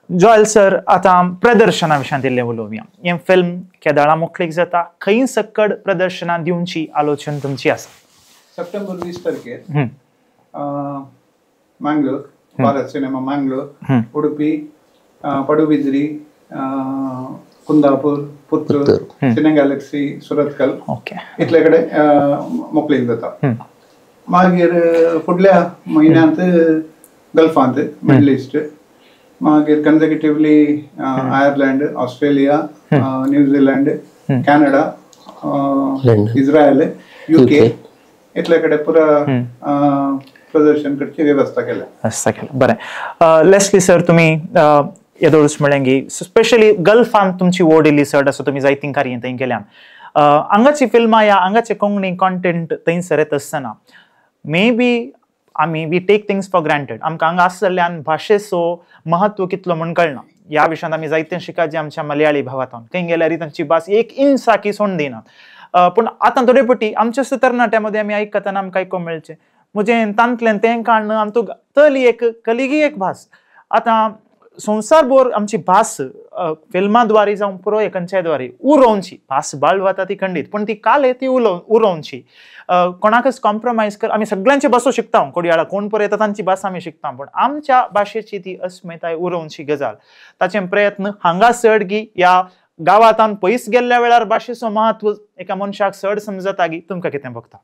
जॉयल सर आतां प्रदर्शना विशयान इल्लें उलोवया हें फिल्म केदाळा मुखलीक जाता खंय सक्कड प्रदर्शनां दिवची आलोचना तुमची आसा सप्टेंबर 20 तारखेर मंगळूर भारत सिनेमा मंगळूर उडुपी पडुबिद्री कुंदापूर पुत्तूर सिने गॅलेक्सी सुरतकल इतले कडेन मोकळीक जाता मागीर फुडल्या म्हयन्यांत गल्फांत मिडल ईस्ट मागीर consecutively Ireland Australia New Zealand Canada Israel UK इतले कडेन पुरा प्रदर्शन करची वेवस्था केल्या बरें लेस्ली सर तुमी येदोळूच म्हळें की स्पेशली गल्फान तुमची ओड इल्ली चड आसा तुमी जायतीं कार्य थंय केल्यान हांगाची फिल्मां या हांगाचे कोंकणी कॉन्टेंट थंयसर येता आसतना maybe we take things for granted आमकां हांगा आसल्यान भाशेचो महत्व कितलो म्हण कळना ह्या विशयान आमी जायतें शिकाचे आमच्या मलयाळी भावांतून खंय गेल्यार तांची भास एक इंच सारकी सोडून दिनात पूण आतां थोडे पटी आमच्या तरणाट्यामध्ये आमी आयकतना आमकां आयकूंक मेळचें म्हजें तांतलें तें काण आमचो तली एक कलिगी एक भास आतां संवसारभर आमची भास फिल्माद्वारे जावं पुरो एकांच्या द्वारे उरोवची भास बाळ वता ती खंडीत पण ती काले ती उरोवची कोणाकच कॉम्प्रोमायज कर आमी सगळ्यांची भासो शिकता कोडयाळा कोण पळय येता तांची भास आमी शिकता पण आमच्या भाशेची ती अस्मिताय उरोवची गजाल ताचे प्रयत्न हांगा चड की ह्या गांवांतल्यान पयस गेल्ल्या वेळार भाशेचो महत्व एका मनशाक चड समजता की तुमकां कितें भोगता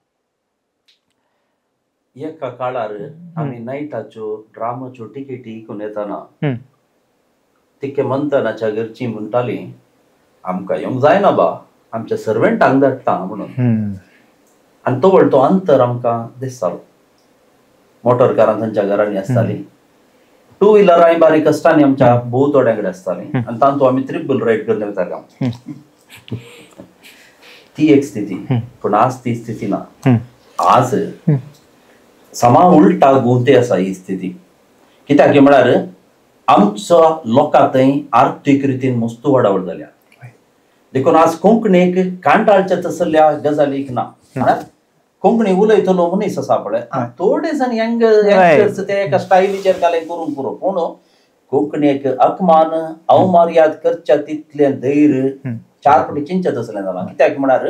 एका काळार आम्ही नाईटाच्यो ड्रामाच्यो टिकेटी इकून येताना तिके म्हणतानाच्या घरची म्हणटाली आमकां येवंक जायना बा, आमच्या सर्वेंटांक धाडटा म्हणून. आनी तो व्हडलो अंतर आमकां दिसतालो. मोटर कारां तांच्या घरांनी आसताली, टू व्हिलरांय बारीक कश्टांनी आमच्या भोव थोड्यांकडे आसताली, आनी तांतूं आमी ट्रिपल रायड करून वयताले. ती एक स्थिती. पूण आज ती स्थिती ना. आज समा उलटा गुंते आसा ही स्थिती. कित्याक म्हळ्यार आमचो लोकां थंय आर्थीक रितीन मस्त वाडावड जाल्या. देखून आज कोंकणीक कांटाळच्या तसल्या गजालीक ना. कोंकणी उलयतलो मनीस आसा पळय, थोडे जण यंगस्टर्स ते एका स्टायलीचेर काले करून पुरो. पूण कोंकणीक अपमान अवमर्याद करच्या तितले धैर्य चार फावटी चिंतत असलें जालां. कित्याक म्हळ्यार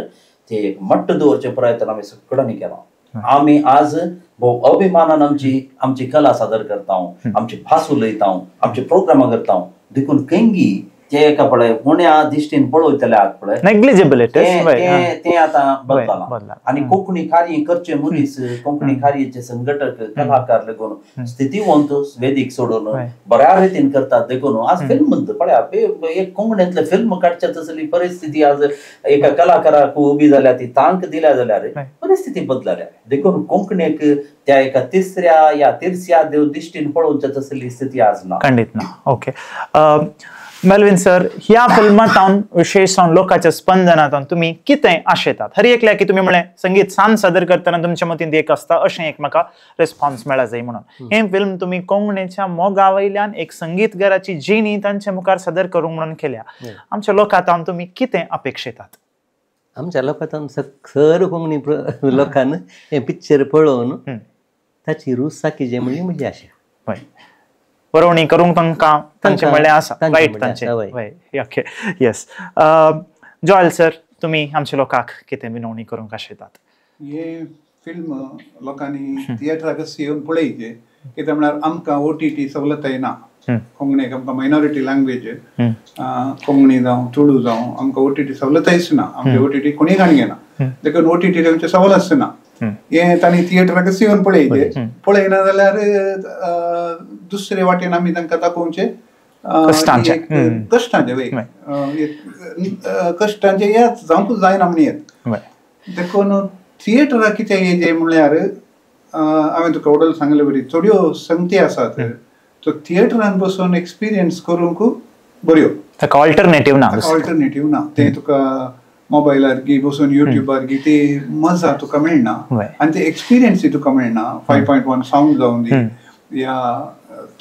ते एक मट्ट दवरचे प्रयत्न आमी सगळ्यांनी केला. आमी आज भोव अभिमानान आमची कला सादर करता, आमची भास उलयता, आमची प्रोग्रामां करता. देखून कंगी ते एका पळय उण्या दिश्टीन पळयतल्याक पळय नेग्लिजिबिलिटी ते आतां बदलला. आनी कोंकणी कार्य करचे मनीस, कोंकणी कार्याचे संघटक, कलाकार लागून स्थितीवंत वेदीक सोडून बऱ्या रितीन करतात. देखून आज फिल्म पळया एक कोंकणीतले फिल्म काडचे तसली परिस्थिती आज एका कलाकाराक उबी जाल्या, ती तांक दिल्या जाल्यार परिस्थिती बदलल्या. देखून कोंकणीक त्या एका तिसऱ्या या तिरस्या देव दिश्टीन पळोवचे तसली स्थिती आज ना. खंडीत ना. ओके मेल्विन सर, ह्या फिल्मांत विशेषतः लोकांच्या स्पंदनांत तुम्ही कितें आशेतात? हर एकल्या की तुम्ही म्हळें संगीत सान सादर करतना तुमच्या मतीन एक आसता अशें एक म्हाका रिस्पॉन्स मेळा जाय म्हणून. हें फिल्म तुम्ही कोंकणीच्या मोगा वयल्यान एक संगीतकाराची जिणी तांच्या मुखार सादर करूंक म्हणून केल्या. आमच्या लोकांत तुम्ही कितें अपेक्षितात? आमच्या लोकांत सर कोंकणी लोकांन हें पिक्चर पळोवन ताची रूच साकी जे म्हणली म्हजी आशा. बरोवणी करूंक तांकां तांचे म्हणलें आसा रायट तांचे. Okay yes. जॉयल सर, तुम्ही आमच्या लोकांक कितें विनवणी करूंक आशेतात? हे फिल्म लोकांनी थिएटराक येवन पळयचे. कित्याक म्हळ्यार आमकां OTT सवलताय ना. कोंकणीक आमकां मायनॉरिटी लँग्वेज कोंकणी जावं तुळू जावं आमकां OTT सवलतायच ना. आमचे OTT कोणी घाण घेना. देखून OTT आमचे सवलत ना. हे तांणी थिएटराक येवन पळयचे. पळयना जाल्यार दुसरे वाटेन आमी तांकां दाखोवचे कश्टांचे वय कश्टांचे हे जावंकूच जायना म्हणून. देखून थिएटराक कितें येजे म्हळ्यार हांवें तुका ओडल सांगले बरी थोड्यो संगती आसात तो थिएटरान बसून एक्सपिरियन्स करूंक बऱ्यो. ऑल्टरनेटीव ना. ते तुका मोबायलार गी बसून युट्यूबार गी ती मजा तुका मेळना आनी ते एक्सपिरियन्स तुका मेळना. 5.1 साऊंड जावन दी या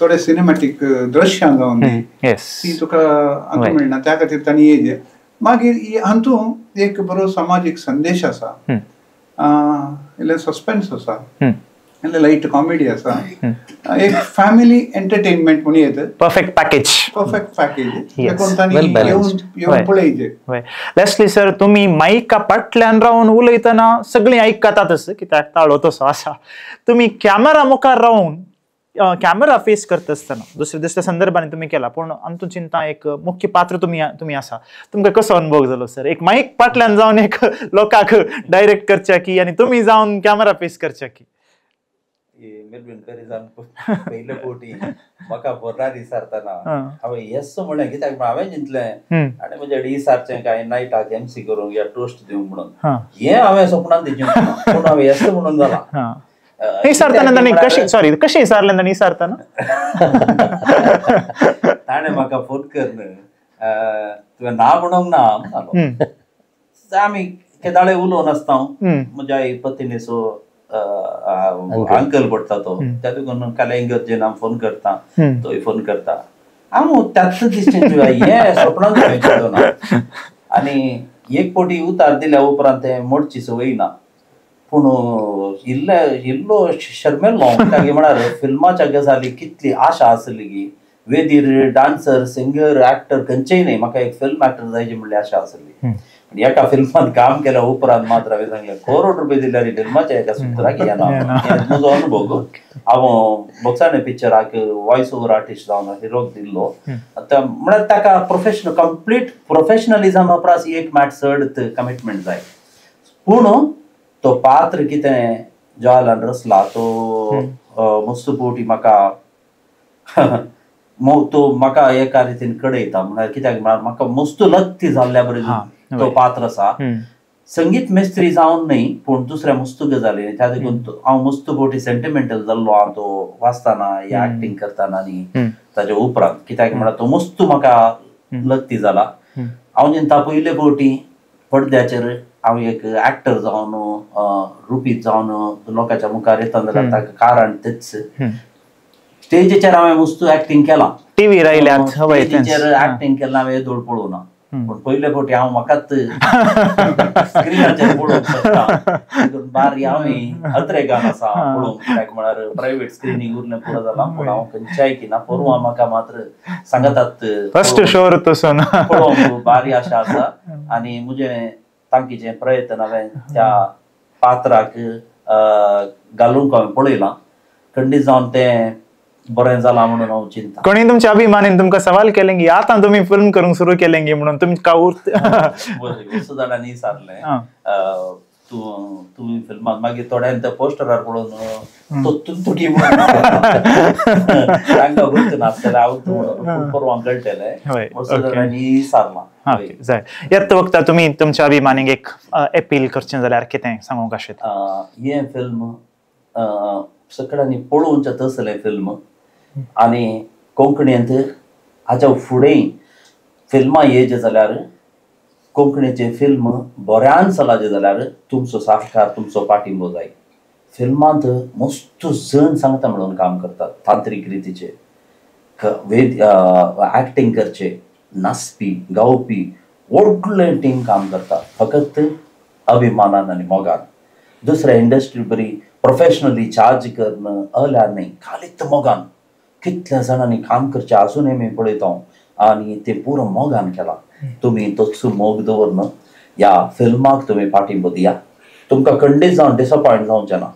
थोडे सिनेमॅटीक दृश्यां जावन दी ती तुका हांगा मेळना. त्या खातीर तांणी येजे. मागीर हातूंत एक बरो सामाजीक संदेश आसा, इल्लें सस्पेन्स आसा, इल्लें लायट कॉमेडी आसा, एक फॅमिली एंटरटेनमेंट म्हणून येता. Perfect package. लेस्ली सर, तुम्ही माईका फाटल्यान रावन उलयतना सगळीं आयकतातच कित्याक ताळो तसो आसा. तुम्ही कॅमेरा मुखार रावन कॅमेरा फेस करता आसतना दुसऱ्या संदर्भांनी तुम्ही केला, पूण आमचो चिंता एक मुख्य पात्र तुम्ही आसा. तुमकां कसो अनुभव जालो सर? एक माईक फाटल्यान जावन एक लोकांक डायरेक्ट करच्या की आनी तुमी जावन कॅमेरा फेस करच्या की? मेल्विन पेरेझान पयले फावटी म्हाका बोर्रार इसारतना हांवें येस म्हणलें कित्याक हांवें चिंतलें आनी म्हजे कडेन इसारचें काय नायटाक MC करूंक या टोस्ट दिवंक म्हणून. हें हांवें सपनान दिवंक पूण हांवें येस म्हणून जाला. इसारतना ताणी कशें इसारलें ताणी इसारतना? ताणें म्हाका फोन करून तुवें ना म्हणूंक ना म्हणलो. आमी केदाळे उलोवन आसता. म्हज्या पत्नी सो अंकल पडटा तो, त्या देखून काल्यां गरजेन हांव फोन करता, तोय फोन करता. हांव त्याच दिसचें हें सपनान चिंतलो ना. आनी एक फावटी उतार दिल्या उपरांत तें मोडची संवय ना. पूण इल्लो शर्मेल्लो कित्याक म्हळ्यार फिल्माच्या गजाली कितली आशा आसली की वेदीर डान्सर सिंगर एक्टर खंयचेय न्ही, म्हाका एक फिल्म एक्टर जायची म्हणली आशा आसली. एका फिल्मात काम केल्या उपरांत मात्र हांवें सांगलें ₹1 करोड दिल्यार फिल्माच्या एका सुत्राक येना. म्हजो अनुभव. हांव बोक्साने पिक्चराक वॉयस ओवर आर्टिस्ट जावन हिरोक दिल्लो. म्हळ्यार ताका कंप्लीट प्रोफेशनलिझम परस एक मॅट चड कमिटमेंट जाय. पूण तो पात्र कितें जॉयलान रसला तो मस्त पोटी म्हाका तो म्हाका एका रितीन कळयता म्हळ्यार कित्याक म्हळ्यार म्हाका मस्त लत्ती जाल्ल्या बरें तो पात्र आसा. संगीत मेस्त्री जावन न्ही पूण दुसऱ्या मस्त गजाली त्या देखून हांव मस्त पोटी सेंटिमेंटल जाल्लो हांव तो वाचताना या एक्टिंग करताना आनी ताच्या उपरांत कित्याक म्हळ्यार तो मस्त म्हाका लत्ती जाला. हांव जेन्ना पयले फावटी पडद्याचेर हांव एक एक्टर जावन रुपीत जावन लोकांच्या मुखार येता जाल्यार ताका कारण तेच स्टेजीचेर हांवें मस्त एक्टिंग केलां, टीव्ही राहिल्यात स्टेजीचेर एक्टिंग केलां हांवें येदोळ पळोवना. पूण पयले फावटी हांव म्हाकाच स्क्रिनाचेर पळोवंक शकता बारी हांवें हत्रेगान आसा पळोवंक कित्याक म्हळ्यार प्रायवेट स्क्रिनींग उरलें पुरो जालां पूण हांव खंयच्याय की ना परवा म्हाका मात्र सांगतात फर्स्ट शो तसो पळोवंक बारी आशा आसा. आनी म्हजें तांकीचें प्रयत्न हांवें त्या पात्राक घालूंक हांवें पळयलां. खंडीत जावन तें बरें जालां म्हणून हांव चिंता. कोणी तुमच्या अभिमानीन तुमकां सवाल केलें की आतां तुमी फिल्म करूंक सुरू केलें गी म्हणून तुमकां जाणांनी विचारलें तूं फिल्मांत मागीर थोड्यान त्या पोस्टरार पळोवन तुकी तांकां गोंयच नासलें हांव परवां कळटलें असो जाणांनी विचारलां. जाय येत वक्ता तुमी तुमच्या अभिमानीक एक अपील करचें जाल्यार कितें सांगूंक आशेता? हें फिल्म सगळ्यांनी पळोवचें तसलें फिल्म आनी कोंकणींत हाच्या फुडें फिल्मां येयचे जाल्यार कोंकणीचे फिल्म बऱ्यान चलाचे जाल्यार तुमचो सहकार तुमचो पाठिंबो जाय. फिल्मांत मस्त जण सांगता म्हणून काम करतात, तांत्रीक रितीचे एक्टिंग करचे, नाचपी गावपी व्हडलें टीम काम करता फकत अभिमानान आनी मोगान. दुसऱ्या इंडस्ट्री बरी प्रोफेशनली चार्ज करून अल्यार न्ही खालीच मोगान कितल्या जाणांनी काम करचें आजूनय मी पळयता आनी तें पुरो मोगान केलां. तुमी तोच मोग दवरन ह्या फिल्माक तुमी पाठिंबो दिया. तुमकां खंडीत जावन डिसअपॉयंट जावचें ना.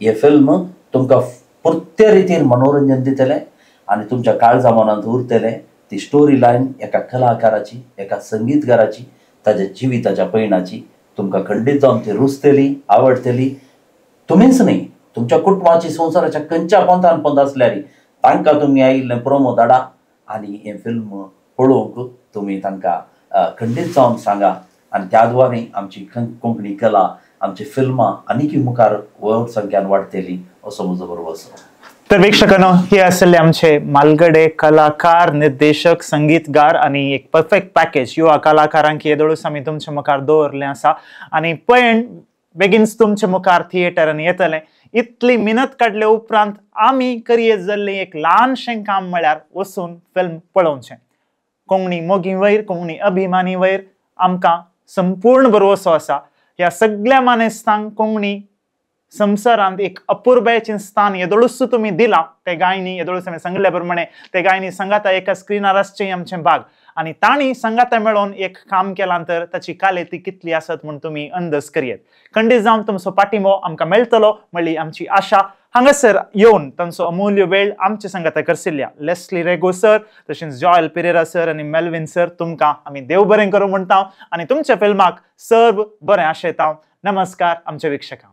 हे फिल्म तुमकां पुर्ते रितीन मनोरंजन दितलें आनी तुमच्या काळजा मनांत उरतलें. ती स्टोरी लायन एका कलाकाराची एका संगीतकाराची ताच्या जिविताच्या पैणाची तुमकां खंडीत जावन ती रुचतली आवडटली. तुमीच न्ही तुमच्या कुटुंबाची संवसाराच्या खंयच्या पंथान पंथ आसल्यार तांकां तुमी आयिल्लें प्रोमो धाडा आनी हें फिल्म पळोवंक तुमी तांकां खंडीत जावन सांगा आनी त्या द्वारे आमची कोंकणी कला आमची फिल्मां आनीक मुखार व्हड संख्यान वाडटली असो म्हजो बरो आसा. तर वीक्षकांनो हे आसले आमचे म्हालगडे कलाकार निर्देशक संगीतकार आणि एक परफेक्ट पॅकेज ह्या कलाकारांक येदोळूच आमी तुमच्या मुखार दवरलें आसा आनी पैण बेगीनच तुमच्या मुखार थिएटरान येतलें. इतली मिनत काडले उपरांत आमी करियत जाल्लें एक ल्हानशें काम म्हळ्यार वचून फिल्म पळोवचें. कोंकणी मोगी वयर कोंकणी अभिमानी वयर आमकां संपूर्ण भरवसो आसा. ह्या सगळ्या मानेस्तांक कोंकणी संवसारांत एक अपुर्बायेचें स्थान येदोळूच तुमी दिलां. ते गायनी येदोळूच हांवें सांगले प्रमाणे ते गायनी संगाता एका स्क्रिनार आसचें आमचें भाग आनी तांणी संगाता मेळोवन एक काम केलां तर ताची काले ती कितली आसत म्हूण तुमी अंदाज करियेत. खंडीत जावन तुमचो पाठिंबो आमकां मेळटलो म्हणली आमची आशा. हांगासर येवन तांचो अमूल्य वेळ आमचे संगाता करशिल्ल्या लेस्ली रेगो सर तशेंच जॉयल पेरेरा सर आनी मेल्विन सर तुमकां आमी देव बरें करूं म्हणटा आनी तुमच्या फिल्माक सर्व बरें आशेता. नमस्कार आमच्या वीक्षकांक.